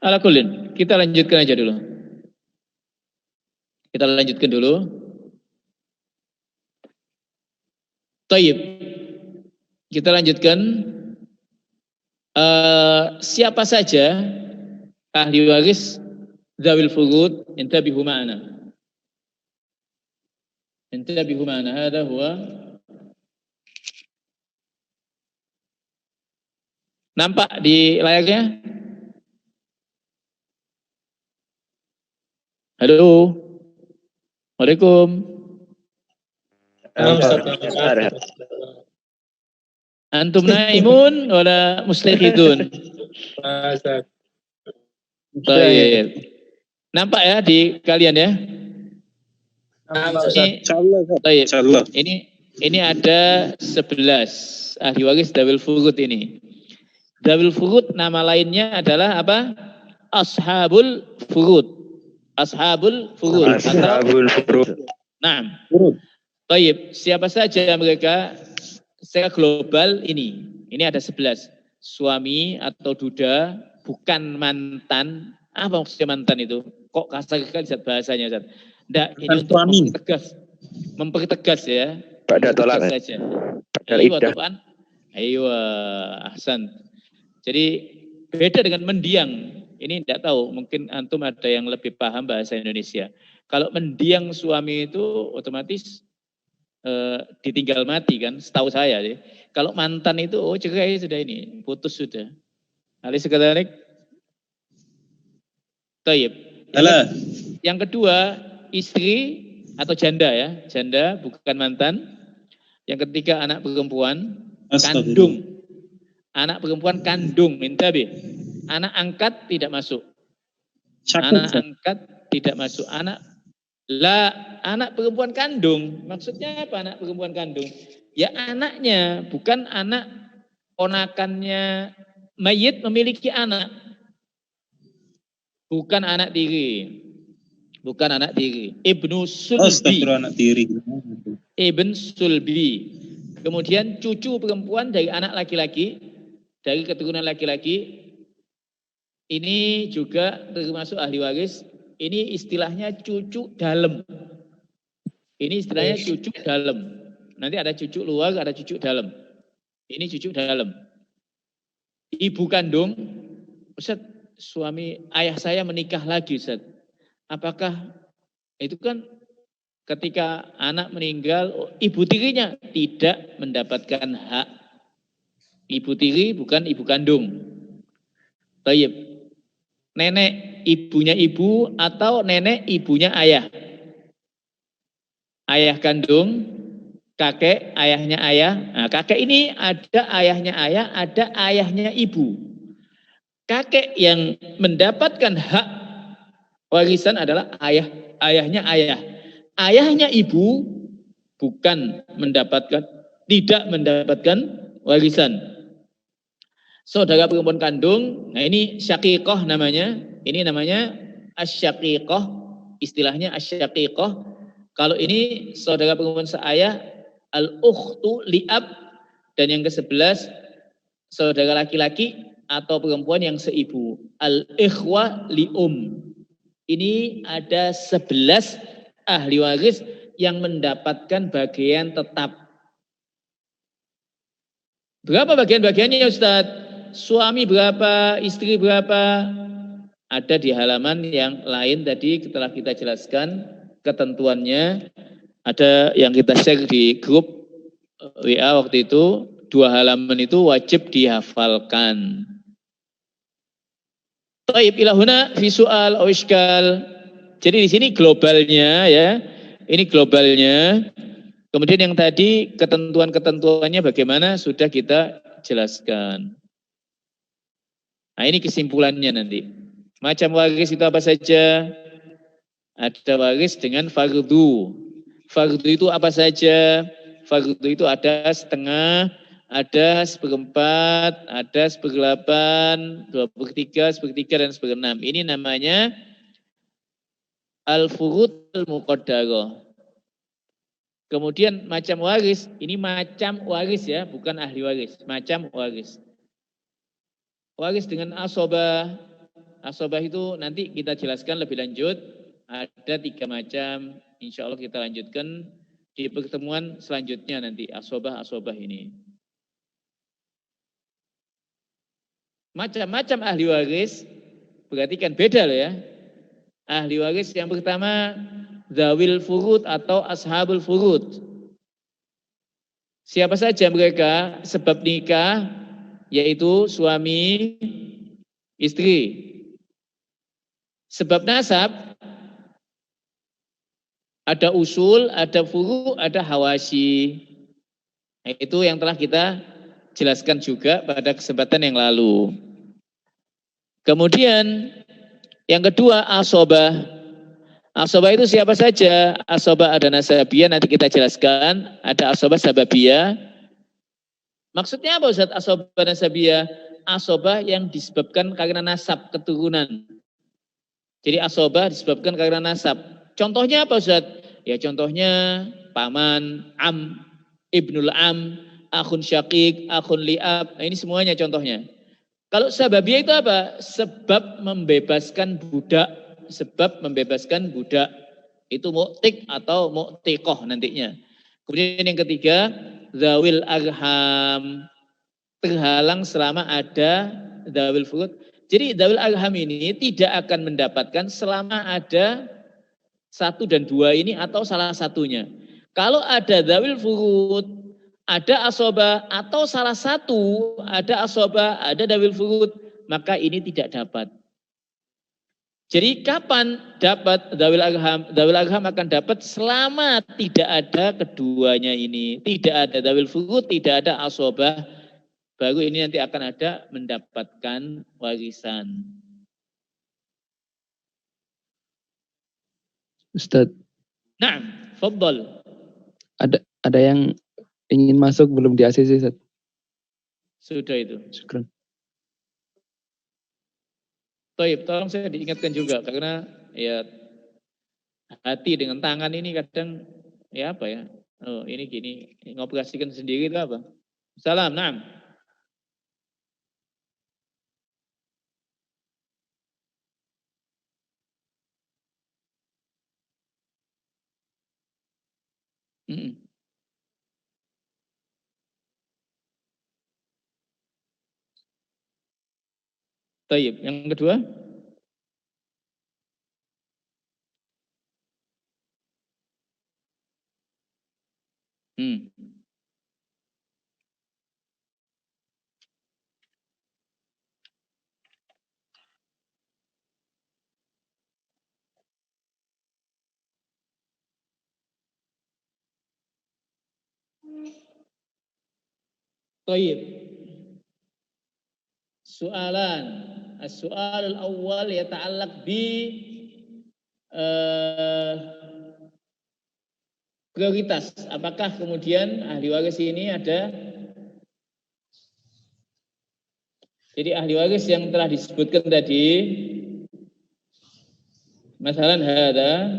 Ala kullin, kita lanjutkan aja dulu. Kita lanjutkan dulu. Tayyib. Kita lanjutkan. Siapa saja ahli waris dzawil furud, intabihu ma'ana. Intabihu ma'ana, hadha huwa. Nampak di layarnya? Halo. Waalaikum. Antum naimun wala mustaqidun. Ustaz. Baik. Nampak ya di kalian ya? Baik. Ini ada 11 ahli waris Dawil Furud ini. Dawil Furud nama lainnya adalah apa? Ashabul Furud. Ashabul Furud. Ashabul Furud. Nah. Baik, siapa saja mereka secara global ini? Ini ada 11. Suami atau duda, bukan mantan. Apa maksudnya mantan itu? Kok kasar sekali bahasanya, Ustaz? Enggak, ini untuk mempertegas ya. Pada tolak saja. Pada iddah. Ayo, ahsan. Jadi beda dengan mendiang. Ini tidak tahu, mungkin antum ada yang lebih paham bahasa Indonesia. Kalau mendiang suami itu otomatis ditinggal mati kan, setahu saya. Kalau mantan itu, cerai sudah ini, putus sudah. Alis sekadarik. Taib. Yang kedua, istri atau janda ya, janda bukan mantan. Yang ketiga anak perempuan, kandung. Anak perempuan kandung, intabi. Anak angkat tidak masuk. Anak angkat tidak masuk. Anak perempuan kandung. Maksudnya apa anak perempuan kandung? Ya anaknya, bukan anak ponakannya. Mayit memiliki anak. Bukan anak tiri. Bukan anak tiri. Ibnu Sulbi. Ibn Sulbi. Kemudian cucu perempuan dari anak laki-laki. Dari keturunan laki-laki. Ini juga termasuk ahli waris. Ini istilahnya cucu dalam. Ini istilahnya cucu dalam. Nanti ada cucu luar, ada cucu dalam. Ini cucu dalam. Ibu kandung, Ustaz, suami ayah saya menikah lagi, Ustaz. Apakah itu kan ketika anak meninggal, ibu tirinya tidak mendapatkan hak. Ibu tiri bukan ibu kandung. Baik. Nenek ibunya ibu atau nenek ibunya ayah. Ayah kandung, kakek ayahnya ayah. Nah, kakek ini ada ayahnya ayah, ada ayahnya ibu. Kakek yang mendapatkan hak warisan adalah ayahnya ayah. Ayahnya ibu bukan tidak mendapatkan warisan. Saudara perempuan kandung, nah ini syaqiqah namanya. Ini namanya asyaqiqah, istilahnya asyaqiqah. Kalau ini saudara perempuan seayah, al-ukhtu li'ab, dan yang ke-11 saudara laki-laki atau perempuan yang seibu, al-ikhwa li'um. Ini ada 11 ahli waris yang mendapatkan bagian tetap. Berapa bagian-bagiannya ya Ustaz? Suami berapa, istri berapa? Ada di halaman yang lain tadi telah kita jelaskan ketentuannya. Ada yang kita share di grup WA waktu itu. 2 halaman itu wajib dihafalkan. Taib ilahuna fi su'al aw iskal. Jadi di sini globalnya ya. Ini globalnya. Kemudian yang tadi ketentuan-ketentuannya bagaimana sudah kita jelaskan. Nah ini kesimpulannya nanti. Macam waris itu apa saja? Ada waris dengan fardu. Fardu itu apa saja? Fardu itu ada setengah, ada seperempat, ada seperdelapan, 2/3, sepertiga, dan seperenam. Ini namanya al-furud al-muqaddarah. Kemudian macam waris, ini macam waris ya, bukan ahli waris, macam waris. Waris dengan asobah. Asobah itu nanti kita jelaskan lebih lanjut. Ada 3 macam. Insya Allah kita lanjutkan di pertemuan selanjutnya nanti. Asobah ini. Macam-macam ahli waris. Berarti kan beda loh ya. Ahli waris yang pertama zawil furud atau ashabul furud. Siapa saja mereka? Sebab nikah, yaitu suami, istri. Sebab nasab, Ada usul, ada furu, ada hawashi. Nah, itu yang telah kita jelaskan juga pada kesempatan yang lalu. Kemudian yang kedua asobah. Asobah itu siapa saja? Asobah ada nasabiyah, nanti kita jelaskan. Ada asobah sababiyah. Maksudnya apa Ustaz asobah nasabiyah? Asobah yang disebabkan karena nasab keturunan. Jadi asobah disebabkan karena nasab. Contohnya apa Ustaz? Ya contohnya paman, am, ibnul am, akhun syakik, akhun li'ab. Nah, ini semuanya contohnya. Kalau sababiyah itu apa? Sebab membebaskan budak. Sebab membebaskan budak. Itu mu'tik atau mu'tikoh nantinya. Kemudian yang ketiga, zawil arham. Terhalang selama ada zawil furud. Jadi zawil arham ini tidak akan mendapatkan selama ada 1 dan 2 ini atau salah satunya. Kalau ada zawil furud, ada asobah atau salah satu ada asobah, ada zawil furud, maka ini tidak dapat. Jadi kapan dapat zawil arham? Zawil arham akan dapat selama tidak ada keduanya ini. Tidak ada zawil furud, tidak ada asobah, baru ini nanti akan ada mendapatkan warisan. Ustadz, Nah, faddal. ada yang ingin masuk belum di ACC, Ustadz? Sudah itu. Syukran. Toib, tolong saya diingatkan juga karena ya hati dengan tangan ini kadang ya apa ya? Oh, ini gini, ngoperasikan sendiri itu apa? Salam, naam. Taib. Yang kedua? Taib. Soalan. As-soal al-awwal yata'allaq bi prioritas. Apakah kemudian ahli waris ini ada? Jadi ahli waris yang telah disebutkan tadi, masalah hada.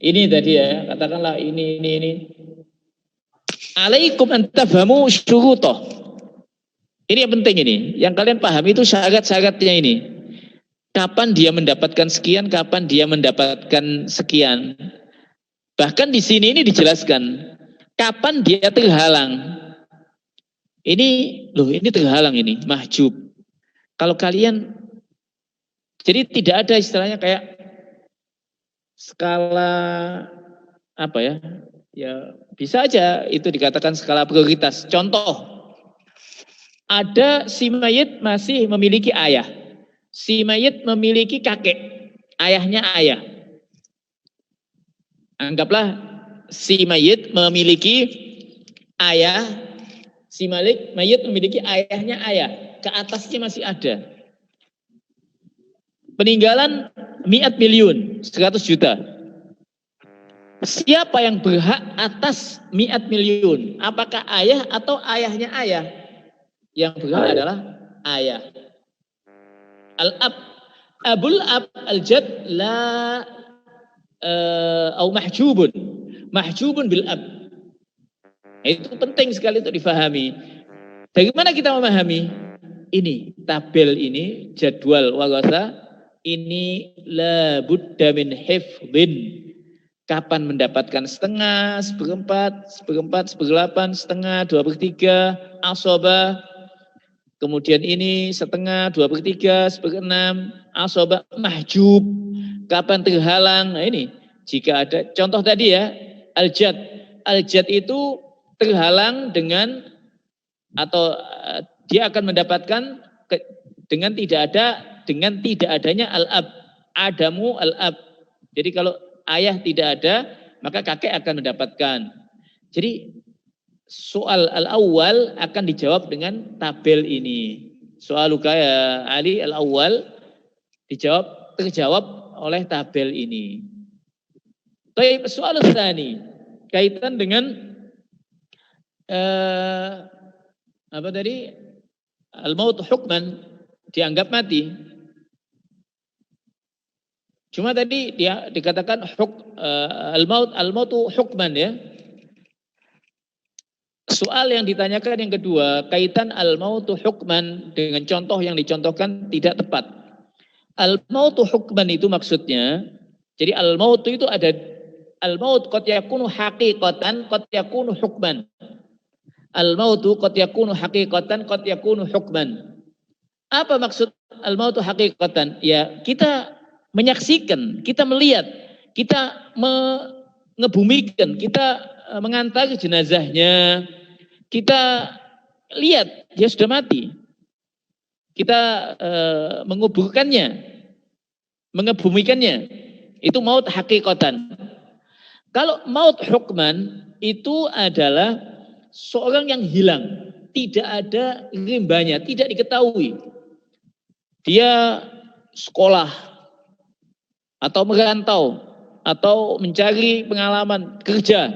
Ini tadi ya, katakanlah ini. Alaikum an tafhamu syurutoh. Ini yang penting ini. Yang kalian paham itu syarat-syaratnya ini. Kapan dia mendapatkan sekian, kapan dia mendapatkan sekian. Bahkan di sini ini dijelaskan. Kapan dia terhalang. Ini terhalang ini, mahjub. Kalau kalian, jadi tidak ada istilahnya kayak skala apa ya? Ya bisa aja itu dikatakan skala prioritas. Contoh, ada si mayit masih memiliki ayah. Si mayit memiliki kakek. Ayahnya ayah. Anggaplah si mayit memiliki ayah. Si mayit memiliki ayahnya ayah. Ke atasnya masih ada. Peninggalan 100 miliun, 100 juta. Siapa yang berhak atas 100 miliun? Apakah ayah atau ayahnya ayah? Yang berhak adalah ayah. Al-ab, abul ab, al-jad la au mahjubun bil ab. Itu penting sekali untuk difahami. Bagaimana kita memahami? Ini tabel ini, jadwal warasa ini la budda min hifdhin. Kapan mendapatkan setengah, seperempat, seperdelapan, setengah, 2/3, asobah. Kemudian ini setengah, 2/3, seperenam, asobah, mahjub. Kapan terhalang? Nah ini, jika ada, contoh tadi ya, al-jad. Al-jad itu terhalang dengan, atau dia akan mendapatkan dengan tidak adanya al-ab. adamu al-ab. Jadi kalau ayah tidak ada, maka kakek akan mendapatkan. Jadi soal al-awwal akan dijawab dengan tabel ini. Soaluka ya Ali al-awwal terjawab oleh tabel ini. Baik, soal tsani kaitan dengan apa tadi? Al-maut hukman, dianggap mati. Cuma tadi dia dikatakan al-mautu hukman ya. Soal yang ditanyakan yang kedua, kaitan al-mautu hukman dengan contoh yang dicontohkan tidak tepat. Al-mautu hukman itu maksudnya, jadi al-mautu itu ada al-maut qad yakunu haqiqatan, qad yakunu hukman. Al-mautu qad yakunu haqiqatan, qad yakunu hukman. Apa maksud al-mautu haqiqatan? Ya, kita menyaksikan, kita melihat, kita mengebumikan, kita mengantar jenazahnya, kita lihat dia sudah mati. Kita menguburkannya, mengebumikannya. Itu maut haqiqatan. Kalau maut hukman itu adalah seorang yang hilang, tidak ada rimbanya, tidak diketahui. Dia sekolah atau merantau atau mencari pengalaman kerja.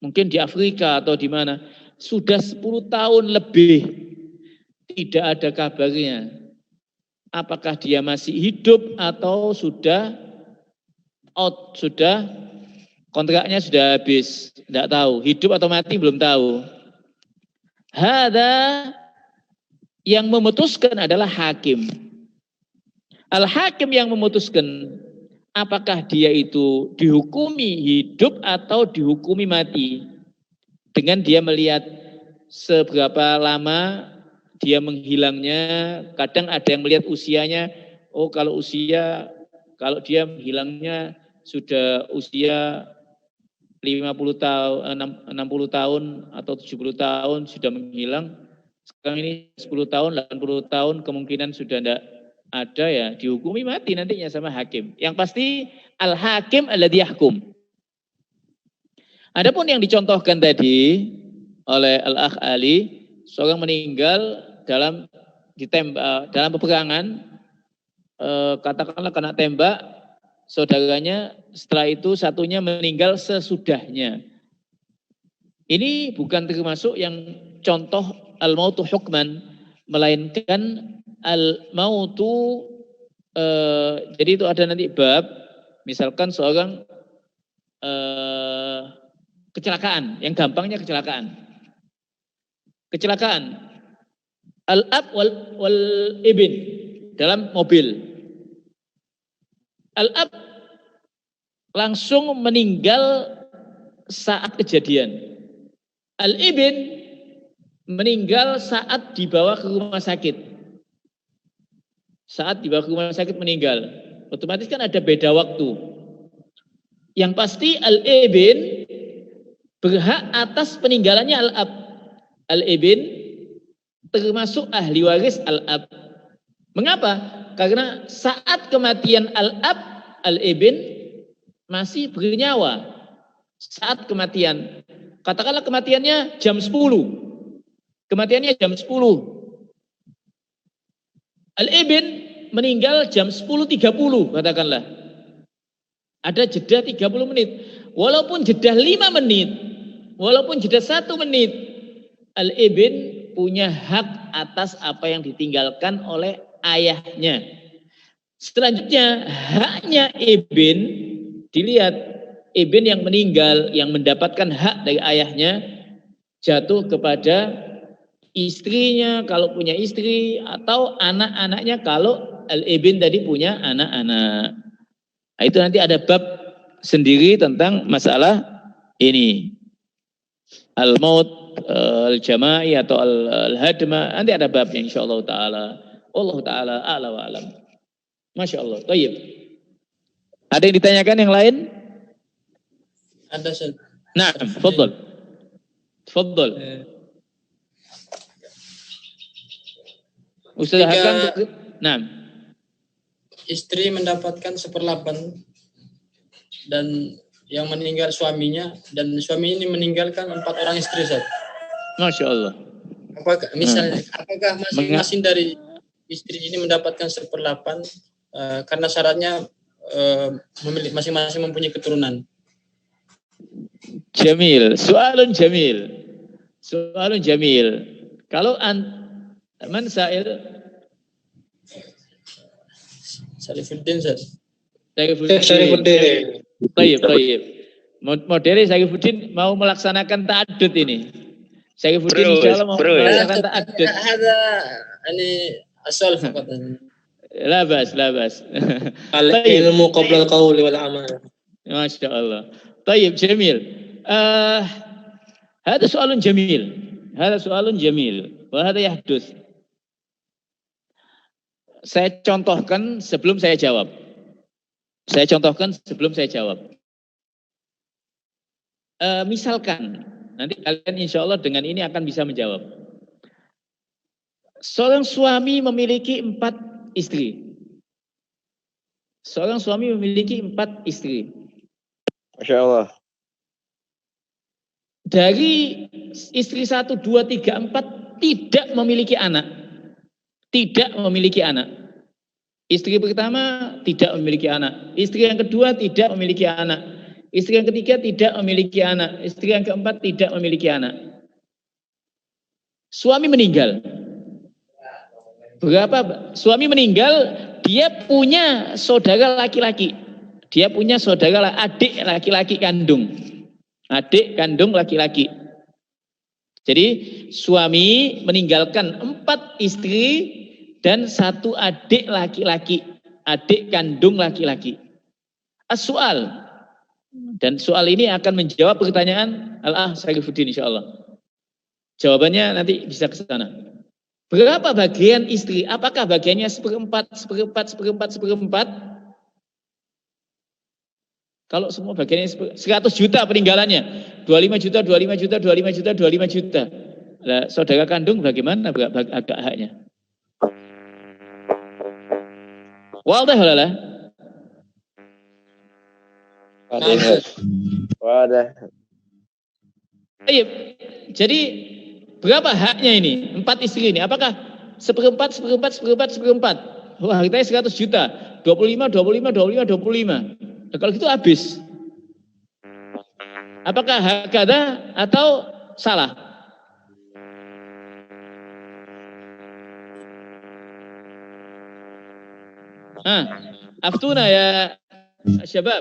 Mungkin di Afrika atau di mana. Sudah 10 tahun lebih tidak ada kabarnya. Apakah dia masih hidup atau sudah out, sudah kontraknya sudah habis, tidak tahu, hidup atau mati belum tahu. Hada yang memutuskan adalah hakim. Al-hakim yang memutuskan apakah dia itu dihukumi hidup atau dihukumi mati. Dengan dia melihat seberapa lama dia menghilangnya. Kadang ada yang melihat usianya, oh kalau dia menghilangnya sudah usia 50 tahun, 60 tahun atau 70 tahun sudah menghilang. Sekarang ini 10 tahun, 80 tahun kemungkinan sudah tidak ada, ya dihukumi mati nantinya sama hakim. Yang pasti al-hakim alladzi yahkum. Adapun yang dicontohkan tadi oleh Al-Akh Ali, seorang meninggal dalam peperangan, katakanlah kena tembak saudaranya, setelah itu satunya meninggal sesudahnya. Ini bukan termasuk yang contoh al-mautu hukman, melainkan al-mautu jadi itu ada nanti bab, misalkan seorang kecelakaan, yang gampangnya kecelakaan. Al-ab wal ibn dalam mobil. Al-ab langsung meninggal saat kejadian. Al-ibn meninggal saat dibawa ke rumah sakit. Saat dibawa ke rumah sakit meninggal. Otomatis kan ada beda waktu. Yang pasti al-ibn berhak atas peninggalannya al-ab. Al-ibn termasuk ahli waris al-ab. Mengapa? Karena saat kematian al-ab, al-ibn masih bernyawa. Saat kematian, katakanlah kematiannya jam 10. Kematiannya jam 10. Al-ibn meninggal jam 10.30, katakanlah. Ada jeda 30 menit. Walaupun jeda 5 menit, walaupun jeda 1 menit, al-ibn punya hak atas apa yang ditinggalkan oleh ayahnya. Selanjutnya, haknya ibn dilihat. Ibn yang meninggal, yang mendapatkan hak dari ayahnya, jatuh kepada istrinya kalau punya istri, atau anak-anaknya kalau al-ibn tadi punya anak-anak. Nah, itu nanti ada bab sendiri tentang masalah ini. Al-maut, al-jama'i atau al-hadma, nanti ada babnya insyaallah ta'ala. Allah ta'ala a'la wa alam. Masya Allah. Baik. Ada yang ditanyakan yang lain? Ada Ustaz. Nah, tafadhal. Tafadhal. Ustaz Hakam. Nah. istri mendapatkan 1/8 dan yang meninggal suaminya, dan suami ini meninggalkan 4 orang istri, Ustaz. Masya Allah. Apakah misalnya apakah masing-masing dari istri ini mendapatkan 1/8 karena syaratnya masing-masing mempunyai keturunan? Jamil, soalun jamil. Soalun jamil. Kalau man sa'il Sarifuddin, Ustaz. Saifuddin. Baik. Modeli Saifuddin mau melaksanakan ta'addud ini. Saifuddin insyaallah mau melaksanakan ta'addud. Ada ini asal fakat. La bas. Al-ilmu qabla al-qawli wal amal. Masya Allah. Tayyib, jamil. Hada soalun jamil. Wa hada yahdus. Saya contohkan sebelum saya jawab. Misalkan, nanti kalian insya Allah dengan ini akan bisa menjawab. Seorang suami memiliki 4 istri. Masya Allah. Dari istri 1, 2, 3, 4 tidak memiliki anak. Istri pertama tidak memiliki anak. Istri yang kedua tidak memiliki anak. Istri yang ketiga tidak memiliki anak. Istri yang keempat tidak memiliki anak. Suami meninggal. Berapa? Suami meninggal, dia punya saudara laki-laki. Adik laki-laki kandung. Adik kandung laki-laki. Jadi suami meninggalkan 4 istri dan 1 adik laki-laki, adik kandung laki-laki. As-soal, dan soal ini akan menjawab pertanyaan Saifuddin insyaallah. Jawabannya nanti bisa ke sana. Berapa bagian istri? Apakah bagiannya 1/4? Kalau semua bagiannya 100 juta peninggalannya, 25 juta. Lah, saudara kandung bagaimana agak haknya? Wadah lah. Wadah. Jadi berapa haknya ini? 4 istri ini. Apakah 1/4? Wah, kita 100 juta. 25. Nah, kalau gitu habis. Apakah hakada atau salah? Aftuna ya syabab.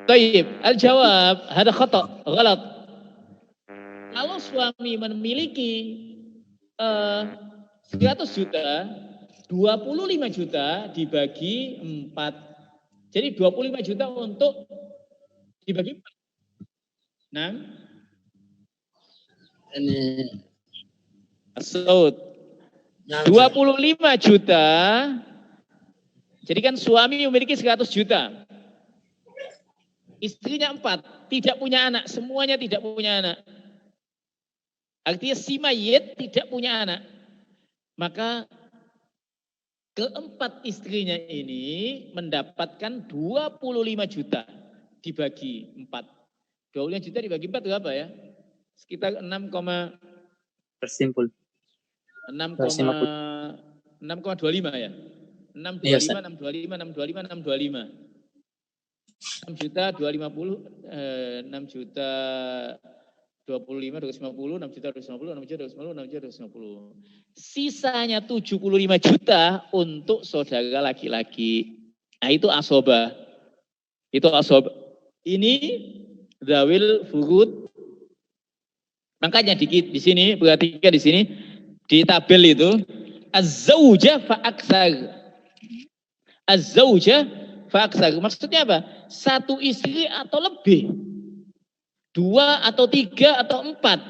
Tayyib, al-jawab hada khata, ghalat. Kalau suami memiliki 100 juta, 25 juta dibagi 4. Jadi 25 juta untuk dibagi 4. Nah, Ini Saud. 25 juta. Jadi kan suami memiliki 100 juta. Istrinya 4, tidak punya anak, semuanya tidak punya anak. Artinya si mayit tidak punya anak. Maka keempat istrinya ini mendapatkan 25 juta dibagi 4. 25 juta dibagi 4 berapa ya? Sekitar 6, Tersimpul. 6,25 ya? 625. 6 juta 250, 6 juta 25, 250, 6 juta 250. Sisanya 75 juta untuk saudara laki-laki. Nah, itu asobah. Ini zawil furud. Makanya di sini, perhatikan di sini, di tabel itu, az-zawjah fa'aksar. Maksudnya apa? 1 istri atau lebih. 2 atau 3 atau 4.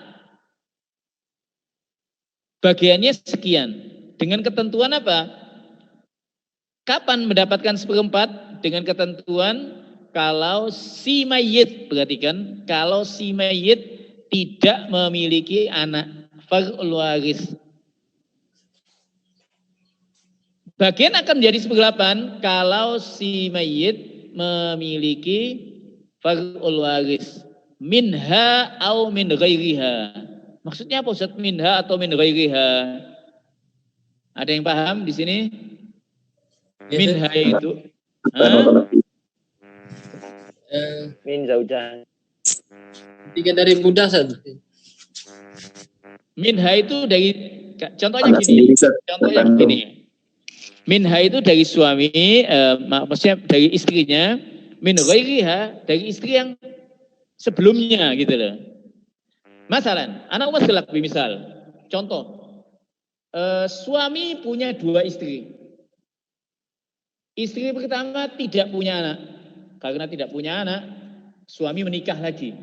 Bagiannya sekian. Dengan ketentuan apa? Kapan mendapatkan 1/4? Dengan ketentuan kalau si mayit, perhatikan, kalau si mayit tidak memiliki anak, far'ul waris. Bagian akan menjadi 1/8 kalau si mayit memiliki far'ul waris minha au min ghairiha. Maksudnya apa Ustaz, minha atau min ghairiha? Ada yang paham di sini? Minha itu Min zaujah. Tiga dari budak saja. minha itu dari contohnya gini. Contohnya gini. Minha itu dari suami, maksudnya dari istrinya, min ghairiha dari istri yang sebelumnya gitu loh. Masalan, anak umat gelap misal, contoh, suami punya 2 istri. Istri pertama tidak punya anak. Karena tidak punya anak, suami menikah lagi.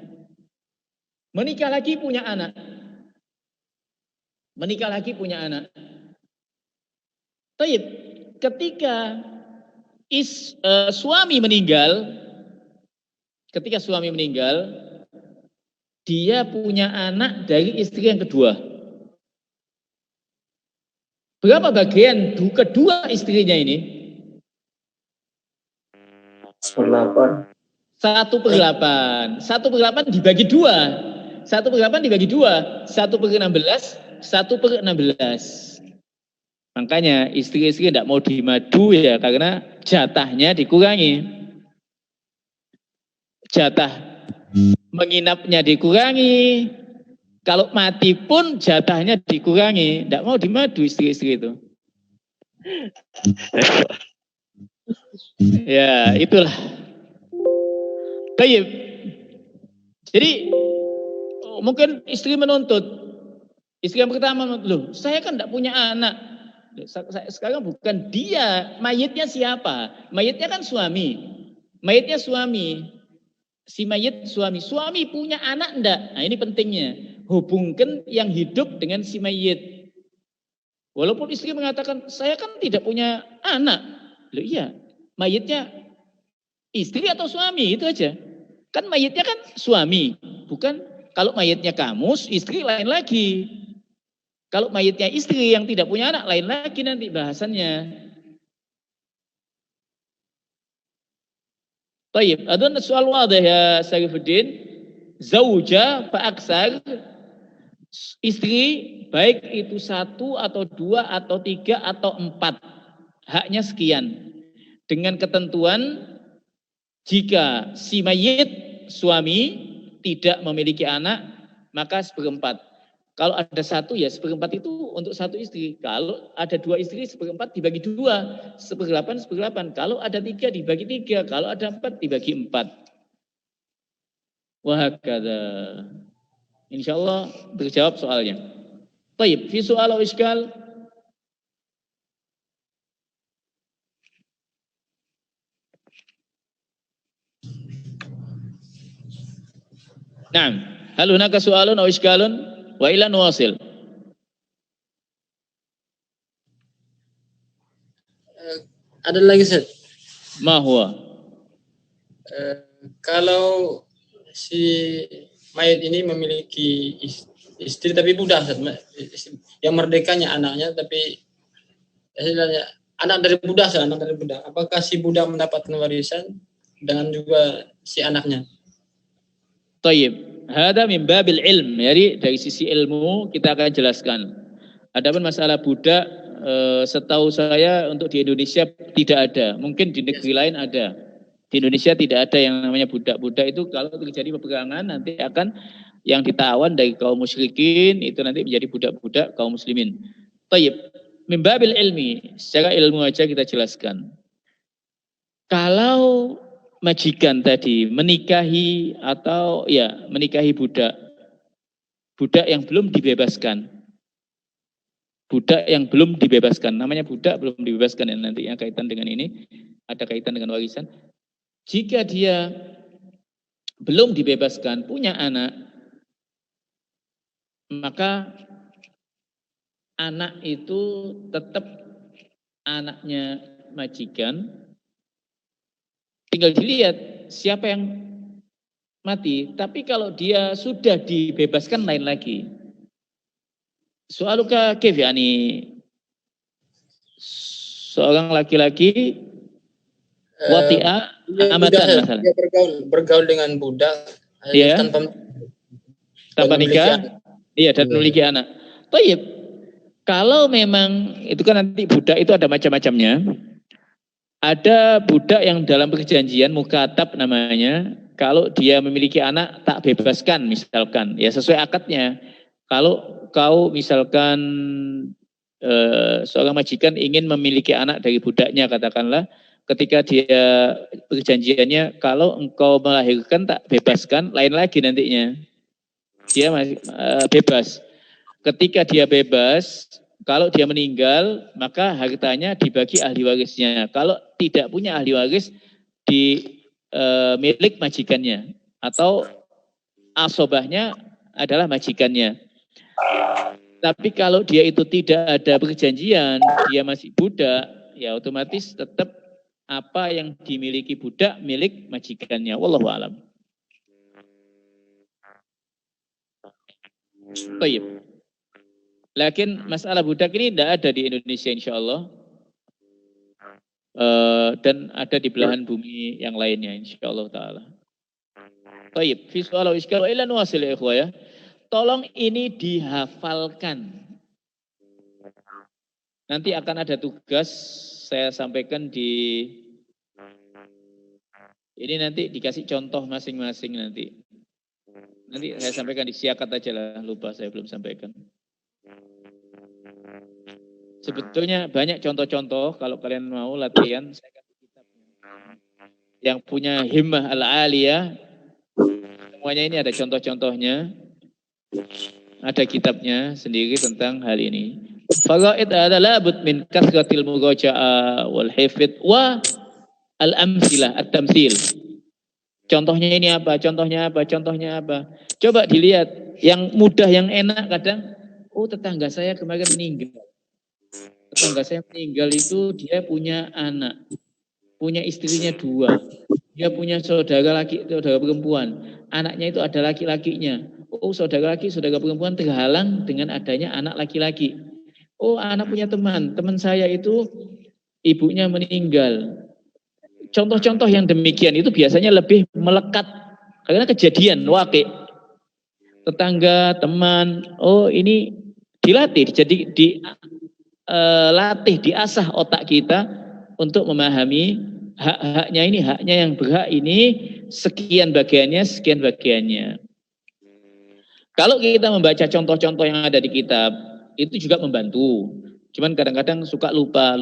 Menikah lagi punya anak. Menikah lagi punya anak. Taib, ketika suami meninggal, dia punya anak dari istri yang kedua. Berapa bagian kedua istrinya ini? 1/8. 1/8. 1/8 dibagi 2. 1/8 dibagi 2. 1/16, 1/16. Makanya istri-istri tidak mau dimadu ya karena jatahnya dikurangi. Jatah menginapnya dikurangi. Kalau mati pun jatahnya dikurangi. Tidak mau dimadu istri-istri itu. Ya itulah. Baik. Jadi mungkin istri menuntut. Istri yang pertama menuntut, loh saya kan tidak punya anak. Sekarang bukan dia, mayitnya siapa? Mayitnya kan suami. Mayitnya suami. Si mayit suami. Suami punya anak enggak? Nah ini pentingnya. Hubungkan yang hidup dengan si mayit. Walaupun istri mengatakan, saya kan tidak punya anak. Loh iya, mayitnya istri atau suami, itu aja. Kan mayitnya kan suami. Bukan, kalau mayitnya kamu, istri lain lagi. Kalau mayitnya istri yang tidak punya anak, lain lagi nanti bahasannya. Baik, ada soal wadah ya Syarifuddin. Zauja fa'aksar, istri baik itu 1 atau 2 atau 3 atau 4. Haknya sekian. Dengan ketentuan jika si mayit suami tidak memiliki anak, maka 1/4. Kalau ada 1 ya 1/4 itu untuk 1 istri. Kalau ada 2 istri 1/4 dibagi 2, 1/8. Kalau ada 3 dibagi 3, kalau ada 4 dibagi 4. Wahakadha. Insyaallah terjawab soalnya. Baik, fi soal atau iskal? Naam, hal hunaka soalun atau iskalun? Wa ila nuwasil. Ada lagi Ustaz. Ma huwa? Kalau si mayat ini memiliki istri tapi budak Ustaz. Yang merdekanya anaknya tapi anak dari budak. Apakah si budak mendapatkan warisan dengan juga si anaknya? Tayyib. Hada min babil ilm. Jadi dari sisi ilmu kita akan jelaskan. Adapun masalah budak, setahu saya untuk di Indonesia tidak ada. Mungkin di negeri lain ada. Di Indonesia tidak ada yang namanya budak. Budak itu kalau terjadi peperangan nanti akan yang ditawan dari kaum musyrikin itu nanti menjadi budak-budak kaum muslimin. Tayyib. Min babil ilmi. Secara ilmu aja kita jelaskan. Kalau majikan tadi menikahi atau ya menikahi budak yang belum dibebaskan, namanya budak belum dibebaskan ya, nanti yang kaitan dengan ini ada kaitan dengan warisan. Jika dia belum dibebaskan punya anak, maka anak itu tetap anaknya majikan. Tinggal dilihat siapa yang mati. Tapi kalau dia sudah dibebaskan lain lagi. Soaluka kif yani seorang laki-laki wati'a amatan masalah. Dia bergaul dengan budak Iya. Tanpa nikah. memiliki Iya, dan memiliki anak. Tayyib. Kalau memang itu kan nanti budak itu ada macam-macamnya. Ada budak yang dalam perjanjian mukatab namanya. Kalau dia memiliki anak tak bebaskan misalkan. Ya sesuai akadnya. Kalau kau misalkan seorang majikan ingin memiliki anak dari budaknya katakanlah. Ketika dia perjanjiannya kalau engkau melahirkan tak bebaskan, lain lagi nantinya. Dia masih bebas. Ketika dia bebas, kalau dia meninggal, maka hartanya dibagi ahli warisnya. Kalau tidak punya ahli waris, di milik majikannya. Atau asobahnya adalah majikannya. Tapi kalau dia itu tidak ada perjanjian, dia masih budak, ya otomatis tetap apa yang dimiliki budak milik majikannya. Wallahu a'lam. Baik. Lakin masalah budak ini tidak ada di Indonesia insyaallah. Dan ada di belahan bumi yang lainnya insyaallah taala. Baik, fi su'al wa iskal ila nuwasil ya ikhwah ya. Tolong ini dihafalkan. Nanti akan ada tugas saya sampaikan ini nanti dikasih contoh masing-masing nanti. Nanti saya sampaikan di siakat aja lah, lupa saya belum sampaikan. Sebetulnya banyak contoh-contoh, kalau kalian mau latihan, saya kasih kitabnya. Yang punya himmah al-aliyah, semuanya ini ada contoh-contohnya, ada kitabnya sendiri tentang hal ini. Faraid adalah but min kasratil muraja'a wal hifdz wa al-amsilah, at-tamsil. Contohnya ini apa? Contohnya apa? Contohnya apa? Coba dilihat. Yang mudah, yang enak kadang, oh tetangga saya kemarin meninggal. Tetangga saya meninggal itu dia punya anak. Punya istrinya 2. Dia punya saudara laki, saudara perempuan. Anaknya itu ada laki-lakinya. Oh saudara laki, saudara perempuan terhalang dengan adanya anak laki-laki. Oh anak punya teman. Teman saya itu ibunya meninggal. Contoh-contoh yang demikian itu biasanya lebih melekat karena kejadian wakil tetangga, teman. Oh ini dilatih, jadi dilatih, diasah otak kita untuk memahami hak-haknya ini, haknya yang berhak ini sekian bagiannya, sekian bagiannya. Kalau kita membaca contoh-contoh yang ada di kitab itu juga membantu. Cuman kadang-kadang suka lupa.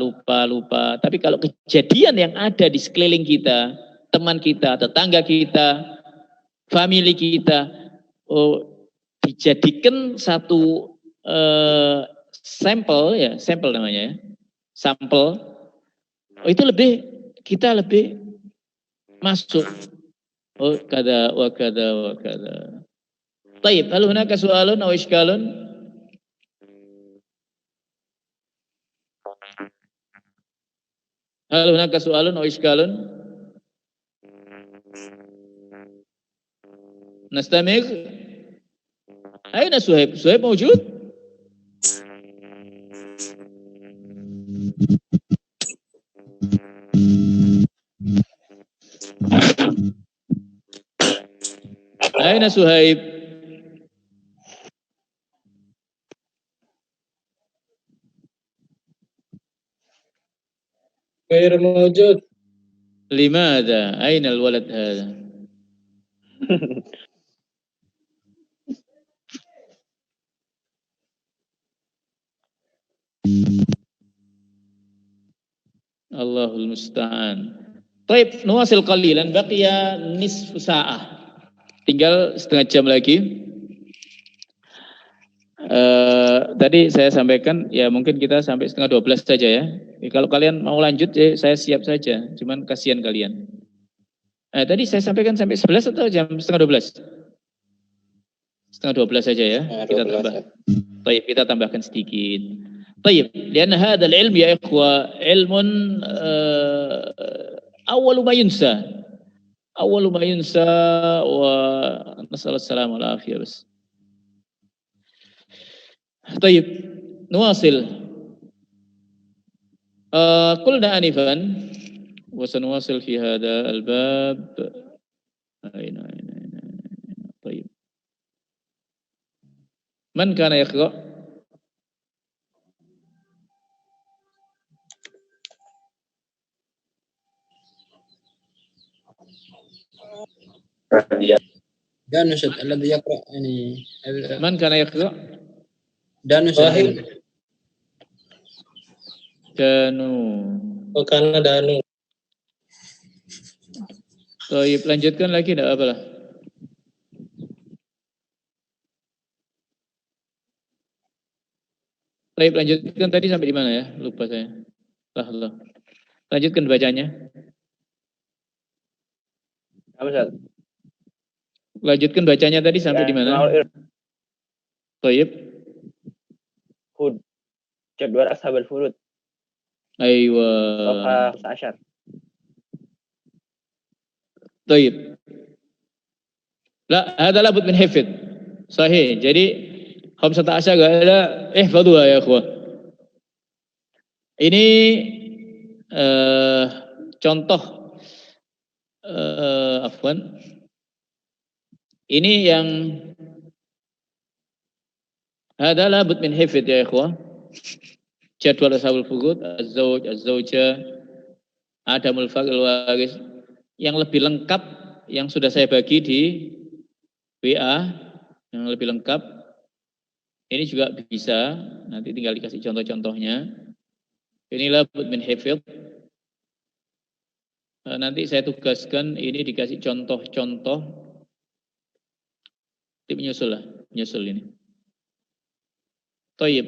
Tapi kalau kejadian yang ada di sekeliling kita, teman kita, tetangga kita, family kita, dijadikan satu sampel ya, sampel namanya ya, sampel. Itu kita lebih masuk. Oh kada wa kada. Taib, hal hunaka su'alun aw ishkalun? Hal hunaka su'alun aw ishkalun? Nastamir? Aina Suhaib? Suhaib mawjud? Aina Suhaib? غير موجود. لماذا؟ أين الولد هذا؟ الله المستعان. طيب نواصل قليلا بقي نصف ساعة. Tinggal setengah jam lagi. Tadi saya sampaikan ya mungkin kita sampai 11:30 saja ya. Kalau kalian mau lanjut ya saya siap saja. Cuman kasihan kalian. Tadi saya sampaikan sampai 11 atau jam 11:30? 11:30 saja ya. Kita tambah. Baik, kita tambahkan sedikit. Baik, karena hadzal ilm ya ikhwa ilmun awwalu ma yunsa. Awwalu ma yunsa wa nasallallahu alaihi wa afiyah. طيب نواصل قلنا آنفا وسنواصل في هذا الباب. أين طيب. من كان يقرأ؟ دانوس الذي يقرأ يعني من كان يقرأ؟ دانوس karena danu. Baik, lanjutkan lagi enggak apalah. Baik, lanjutkan tadi sampai di mana ya? Lupa saya. Lah. Lanjutkan bacanya. Apa Ustaz? Lanjutkan bacanya tadi sampai di mana? Baik. Hud. Jadwal ashabul furud. Aywa. Safha 11. طيب لا هذا لابد من حفظ صحيح. Jadi 15 gak ada ihfadhuha ya ikhwah. Ini contoh afwan. Ini yang hada labud min hifz ya ikhwah. Jadwal ashabul furud, az-zawj, az-zawjah, adamul faqil waris. Yang lebih lengkap yang sudah saya bagi di WA yang lebih lengkap ini juga bisa, nanti tinggal dikasih contoh-contohnya. Inilah labud min hifz. Nanti saya tugaskan ini dikasih contoh-contoh. Menyusul ini. Thayyib.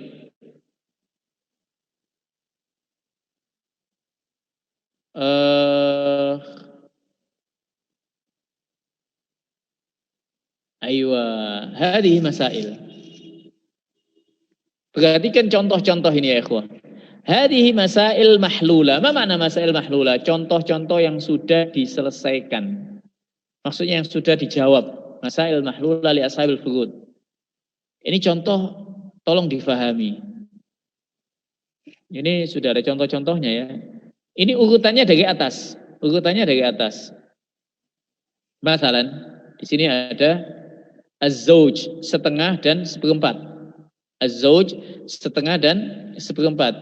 Aywa, hadhihi masail. Perhatikan contoh-contoh ini ya ikhwah. Hadhihi masail mahlula. Apa makna masail mahlula? Contoh-contoh yang sudah diselesaikan. Maksudnya yang sudah dijawab. Masail mahlula li ashabil furud. Ini contoh tolong difahami. Ini sudah ada contoh-contohnya ya. Ini urutannya dari atas. Masalan, di sini ada az-zawj setengah dan seperempat. Az-zawj setengah dan seperempat.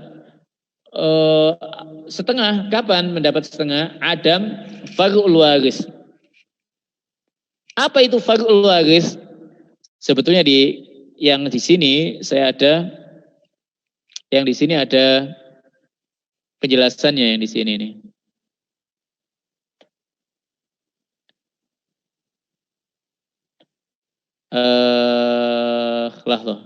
Setengah kapan mendapat setengah? Adam far'ul waris. Apa itu far'ul waris? Sebetulnya yang di sini saya ada yang di sini ada penjelasannya yang di sini nih. Lahzah.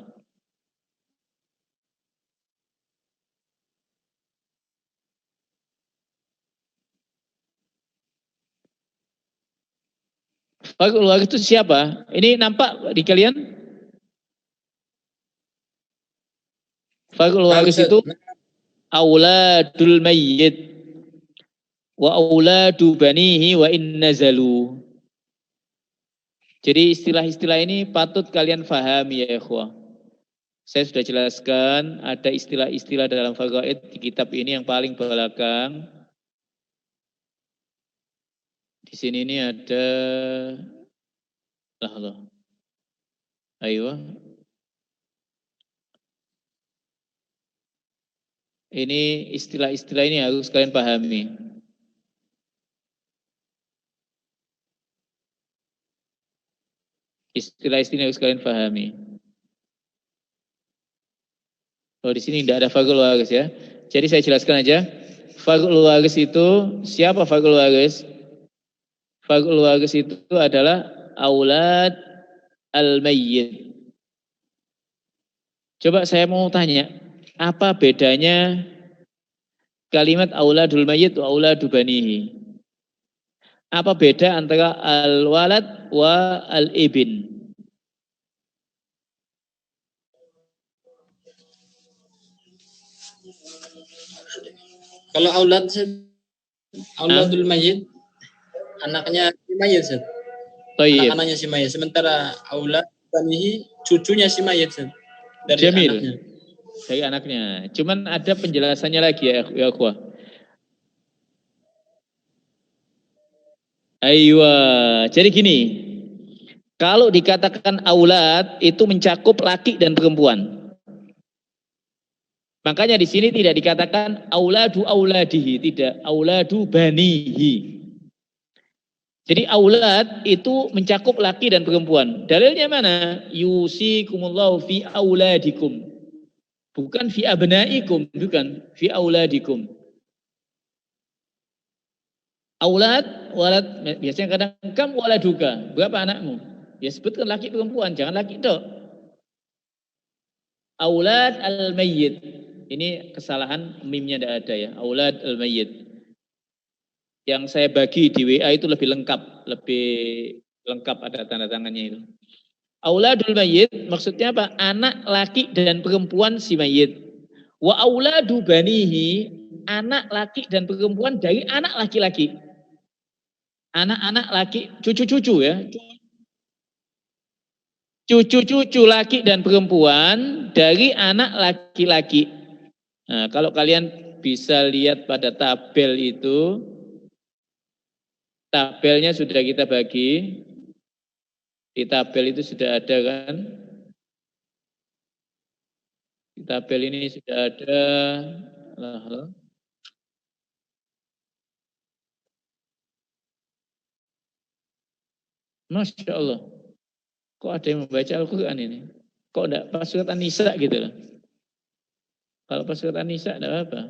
Far'ul waris itu siapa? Ini nampak di kalian? Far'ul waris itu auladul mayyit wa auladu banihi wa in nazalu. Jadi istilah-istilah ini patut kalian fahami ya ikhwah. Saya sudah jelaskan ada istilah-istilah dalam faraid di kitab ini yang paling belakang. Di sini ini ada Ayo. Ini istilah-istilah ini harus kalian pahami. Istilah-istilah harus kalian pahami. Oh, di sini tidak ada far'ul waris ya. Jadi saya jelaskan aja. Far'ul waris itu siapa far'ul waris? Far'ul waris itu adalah aulad al-mayyit. Coba saya mau tanya, apa bedanya kalimat auladul mayyit wa auladu banihi? Apa beda antara al-walad wa al-ibn? Kalau auladul mayyit anaknya si mayit, Ustaz. Anak-anaknya si mayit. Sementara aulad banihi cucunya si mayit, Ustaz. Dari Jamil. anaknya. dari anaknya. Cuman ada penjelasannya lagi ya akhwah. Aywa. Jadi gini, kalau dikatakan aulad itu mencakup laki dan perempuan. Makanya di sini tidak dikatakan auladu auladihi, tidak, auladu banihi. Jadi aulad itu mencakup laki dan perempuan. Dalilnya mana? Yusikumullahu fi auladikum. Bukan fi abnaikum, bukan fi auladikum. Aulad, walad, biasanya kadang kam waladuka, berapa anakmu? Ya sebutkan laki perempuan, jangan laki dok. Aulad al-mayyit. Ini kesalahan mimnya tidak ada ya. Aulad al-mayyit. Yang saya bagi di WA itu lebih lengkap ada tanda tangannya itu. Auladul mayyit maksudnya apa? Anak laki dan perempuan si mayyit. Wa auladu banihi, anak laki dan perempuan dari anak laki-laki. Anak-anak laki, cucu-cucu ya. Cucu-cucu laki dan perempuan dari anak laki-laki. Nah, kalau kalian bisa lihat pada tabel itu, tabelnya sudah kita bagi. Di tabel itu sudah ada kan? Di tabel ini sudah ada. Masya Allah. Kok ada yang membaca Al-Quran ini? Kok enggak pas surat An-Nisa gitu loh? Kalau pas surat An-Nisa enggak apa-apa.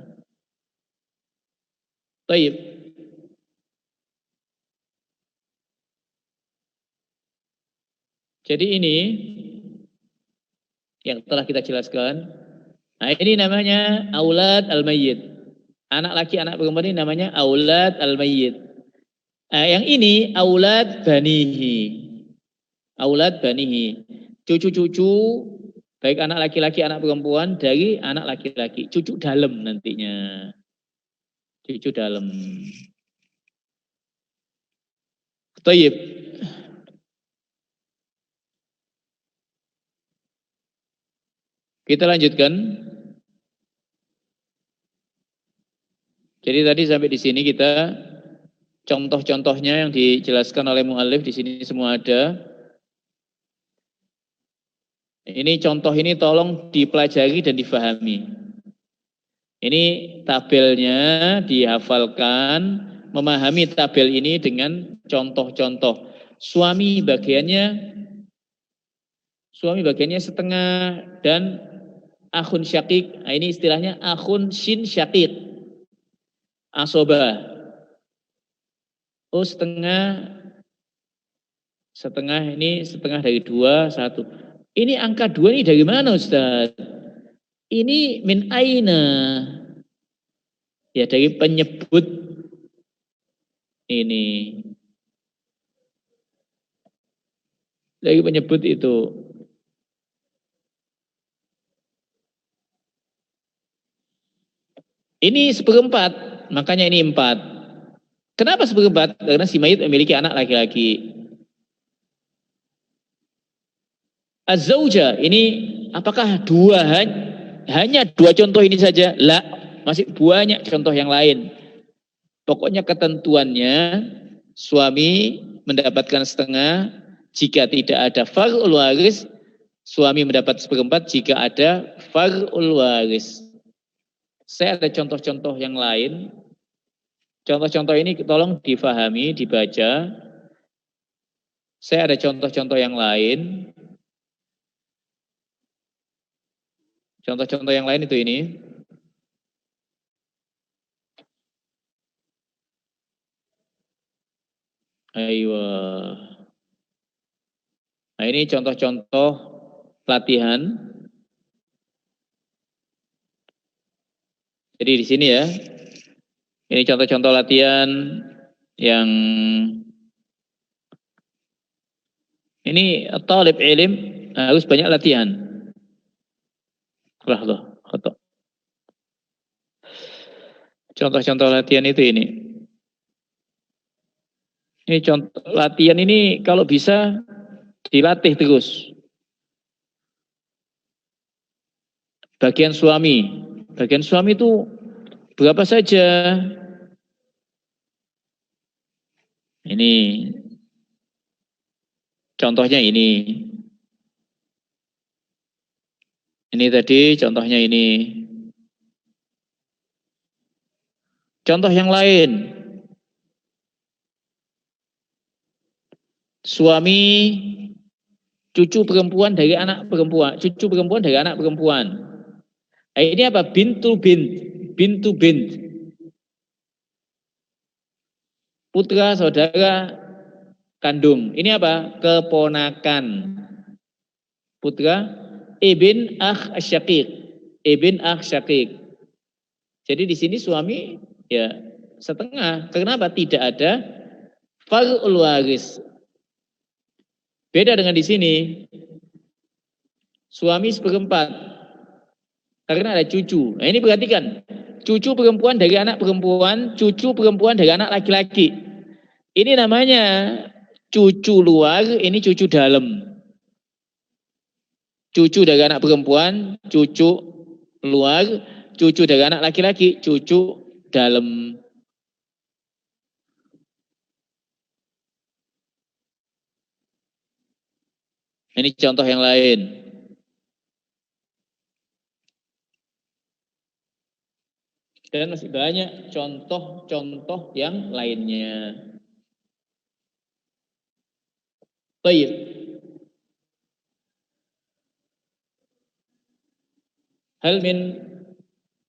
Baik. Jadi ini yang telah kita jelaskan. Nah ini namanya aulad al-mayyit. Anak laki, anak perempuan ini namanya aulad al-mayyit. Nah, yang ini aulad banihi. Aulad banihi. Cucu-cucu baik anak laki-laki, anak perempuan dari anak laki-laki. Cucu dalam nantinya. Cucu dalam. Tayyib. Kita lanjutkan. Jadi tadi sampai di sini kita contoh-contohnya yang dijelaskan oleh muallif di sini semua ada. Ini contoh ini tolong dipelajari dan difahami. Ini tabelnya dihafalkan, memahami tabel ini dengan contoh-contoh. Suami bagiannya setengah dan akhun syakik. Nah, ini istilahnya akhun shin syakik. Asobah. Oh setengah ini setengah dari 2, 1. Ini angka 2 ini dari mana Ustaz? Ini min aina? Ya dari penyebut ini. Dari penyebut itu. Ini 1/4, makanya ini 4. Kenapa 1/4? Karena si mayit memiliki anak laki-laki. Az-zawja ini apakah hanya 2 contoh ini saja? La, masih banyak contoh yang lain. Pokoknya ketentuannya suami mendapatkan setengah jika tidak ada far'ul waris, suami mendapat 1/4 jika ada far'ul waris. Saya ada contoh-contoh yang lain. Contoh-contoh ini tolong difahami, dibaca. Saya ada contoh-contoh yang lain. Contoh-contoh yang lain itu ini. Ayo. Nah ini contoh-contoh latihan. Jadi di sini ya. Ini contoh-contoh latihan yang ini talib ilim harus banyak latihan. Contoh-contoh latihan itu ini. Ini contoh latihan ini kalau bisa dilatih terus. bagian suami. Bagian suami itu berapa saja? Ini contohnya ini. Ini tadi contohnya ini. Contoh yang lain. Suami cucu perempuan dari anak perempuan, cucu perempuan dari anak perempuan. Nah, ini apa? Bintu bint. Putra saudara kandung. Ini apa? Keponakan. Putra ibn akh syaqiq. Ibn akh syaqiq. Jadi di sini suami ya setengah. Kenapa? Tidak ada far'ul waris. Beda dengan di sini. Suami seperempat. Karena ada cucu. Nah, ini perhatikan. Cucu perempuan dari anak perempuan, cucu perempuan dari anak laki-laki. Ini namanya cucu luar, ini cucu dalam. Cucu dari anak perempuan, cucu luar, cucu dari anak laki-laki, cucu dalam. Ini contoh yang lain. Dan masih banyak contoh-contoh yang lainnya. Baik. Hal min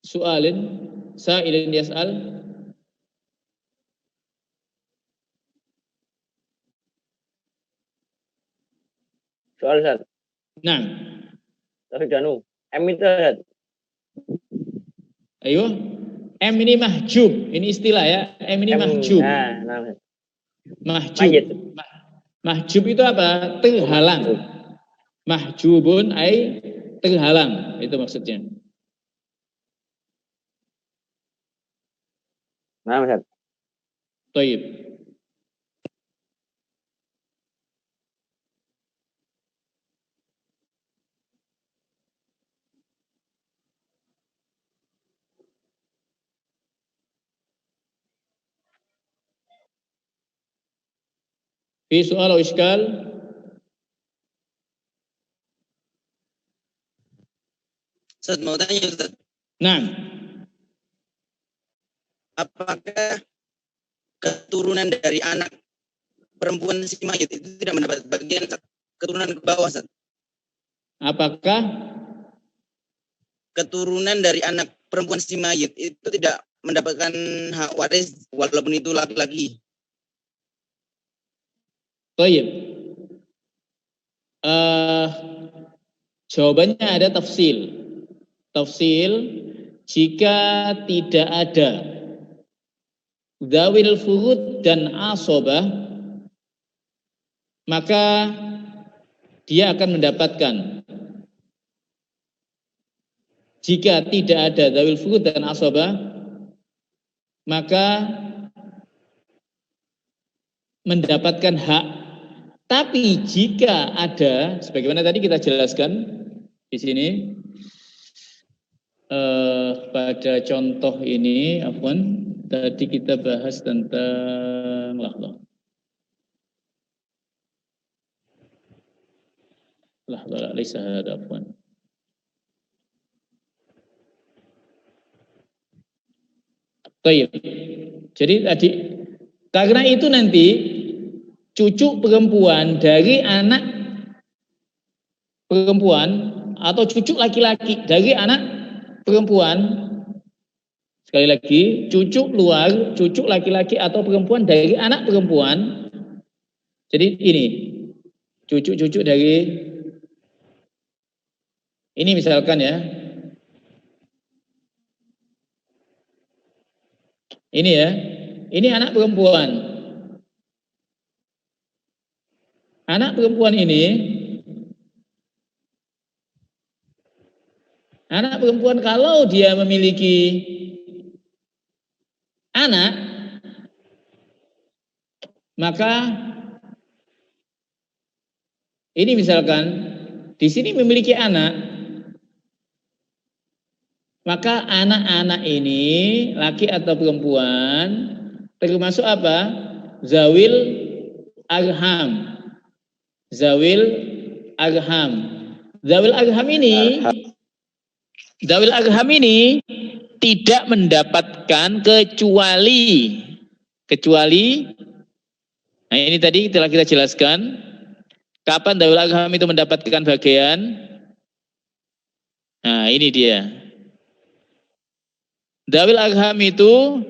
su'alin sa'ilin yas'al. Soal Ustaz. Nah, Taufik Danu. M itu Ustaz. ayo. M ini mahjub, ini istilah ya. M ini mahjub. Nah. Mahjub. Mahjub itu apa? Terhalang. Mahjubun ay terhalang, itu maksudnya. Nah, Ustaz. Baik. Fi soal atau iskal? Ustaz, mau tanya Ustaz. Nah, apakah keturunan dari anak perempuan si mayit itu tidak mendapat bagian keturunan ke bawah, Ustaz? apakah Keturunan dari anak perempuan si mayit itu tidak mendapatkan hak waris walaupun itu laki-laki? baik? Jawabannya ada tafsil. Tafsil jika tidak ada dzawil furud dan asobah, maka dia akan mendapatkan. Jika tidak ada dzawil furud dan asobah, maka mendapatkan hak. Tapi jika ada, sebagaimana tadi kita jelaskan di sini pada contoh ini, afwan, tadi kita bahas tentang laisa hada, afwan. Baik. Jadi tadi karena itu nanti cucu perempuan dari anak perempuan atau cucu laki-laki dari anak perempuan, sekali lagi, cucu luar, cucu laki-laki atau perempuan dari anak perempuan. Jadi ini cucu-cucu dari ini misalkan ya, ini ya, ini anak perempuan. Anak perempuan ini, anak perempuan kalau dia memiliki anak, maka ini misalkan di sini memiliki anak, Maka anak-anak ini, laki atau perempuan, termasuk apa? Zawil arham. Zawil arham. Zawil arham ini tidak mendapatkan kecuali, nah ini tadi telah kita jelaskan, kapan zawil arham itu mendapatkan bagian. Nah ini dia. Zawil arham itu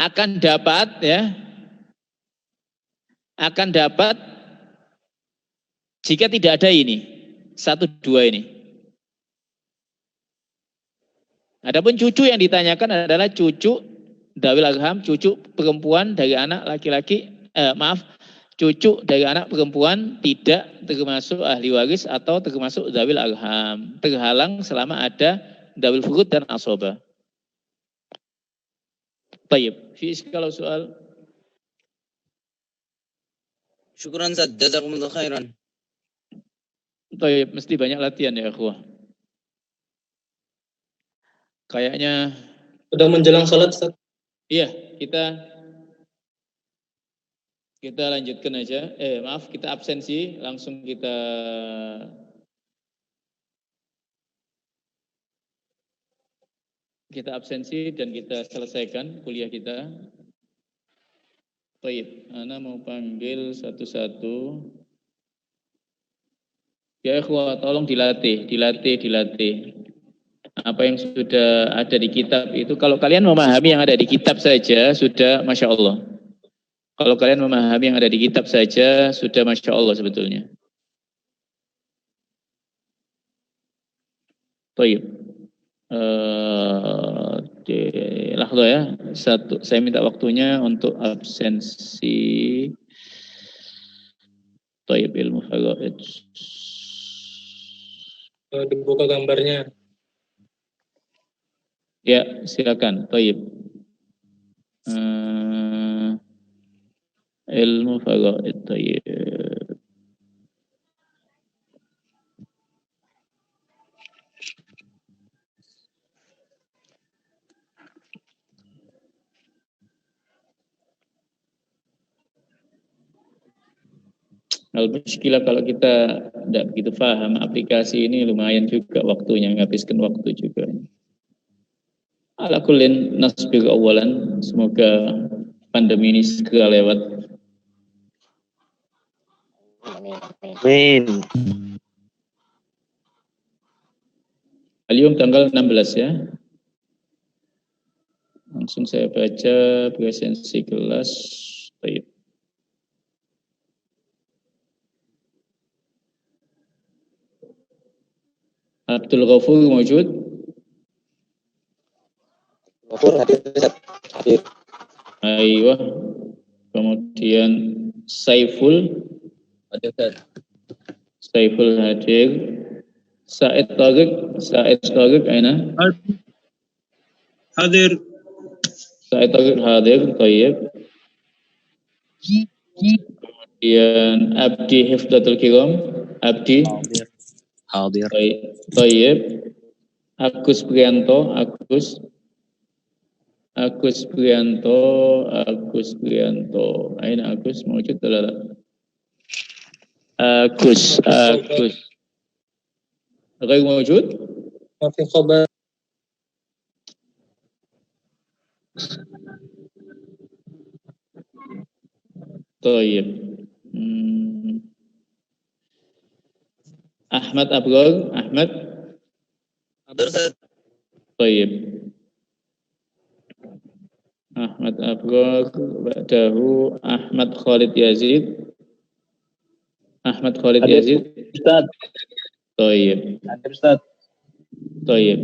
akan dapat jika tidak ada ini 1, 2 ini. Adapun cucu yang ditanyakan adalah cucu zawil arham, cucu perempuan dari anak laki-laki, cucu dari anak perempuan tidak termasuk ahli waris atau termasuk zawil arham, terhalang selama ada zawil furud dan asoba. Baik, kalau soal. Syukran Ustaz, jazakumullah khairan. Baik, mesti banyak latihan ya ikhwah. Kayaknya Sudah menjelang salat, Ustaz. Iya, kita lanjutkan aja. Maaf, kita absensi, langsung kita absensi dan kita selesaikan kuliah kita. Baik, Ana mau panggil satu-satu. Ya ikhwah, tolong dilatih. Apa yang sudah ada di kitab itu, kalau kalian memahami yang ada di kitab saja, sudah Masya Allah. Kalau kalian memahami yang ada di kitab saja, sudah Masya Allah sebetulnya. Baik. Lahdo ya. Saya minta waktunya untuk absensi. Baik, ilmu faraid. Dibuka gambarnya. Ya, silakan. Baik. Ilmu faraid. Baik. Al-muskilah kalau kita tidak begitu paham aplikasi ini, lumayan juga waktunya, menghabiskan waktu juga. Ala kullin nasbir awalan, semoga pandemi ini segera lewat. Amin. Al-yum tanggal 16 ya. Langsung saya baca presensi kelas. Baik. Abdul Ghafur mawjud? Hadir. Aywa. Kemudian Saiful hadir. Said Tariq aina? Hadir. Said Tariq hadir. Tayyib. Kemudian Abdi Hifdatul Kiram. Abdi Hadir. Tayyib. Agus Prianto. Aina Agus mawjud atau Agus. غير موجود؟ ما في خبر. طيب. أحمد أبرار. طيب. أحمد أبرار بعده أحمد خالد يزيد. Ustaz. طيب. Ustaz. طيب.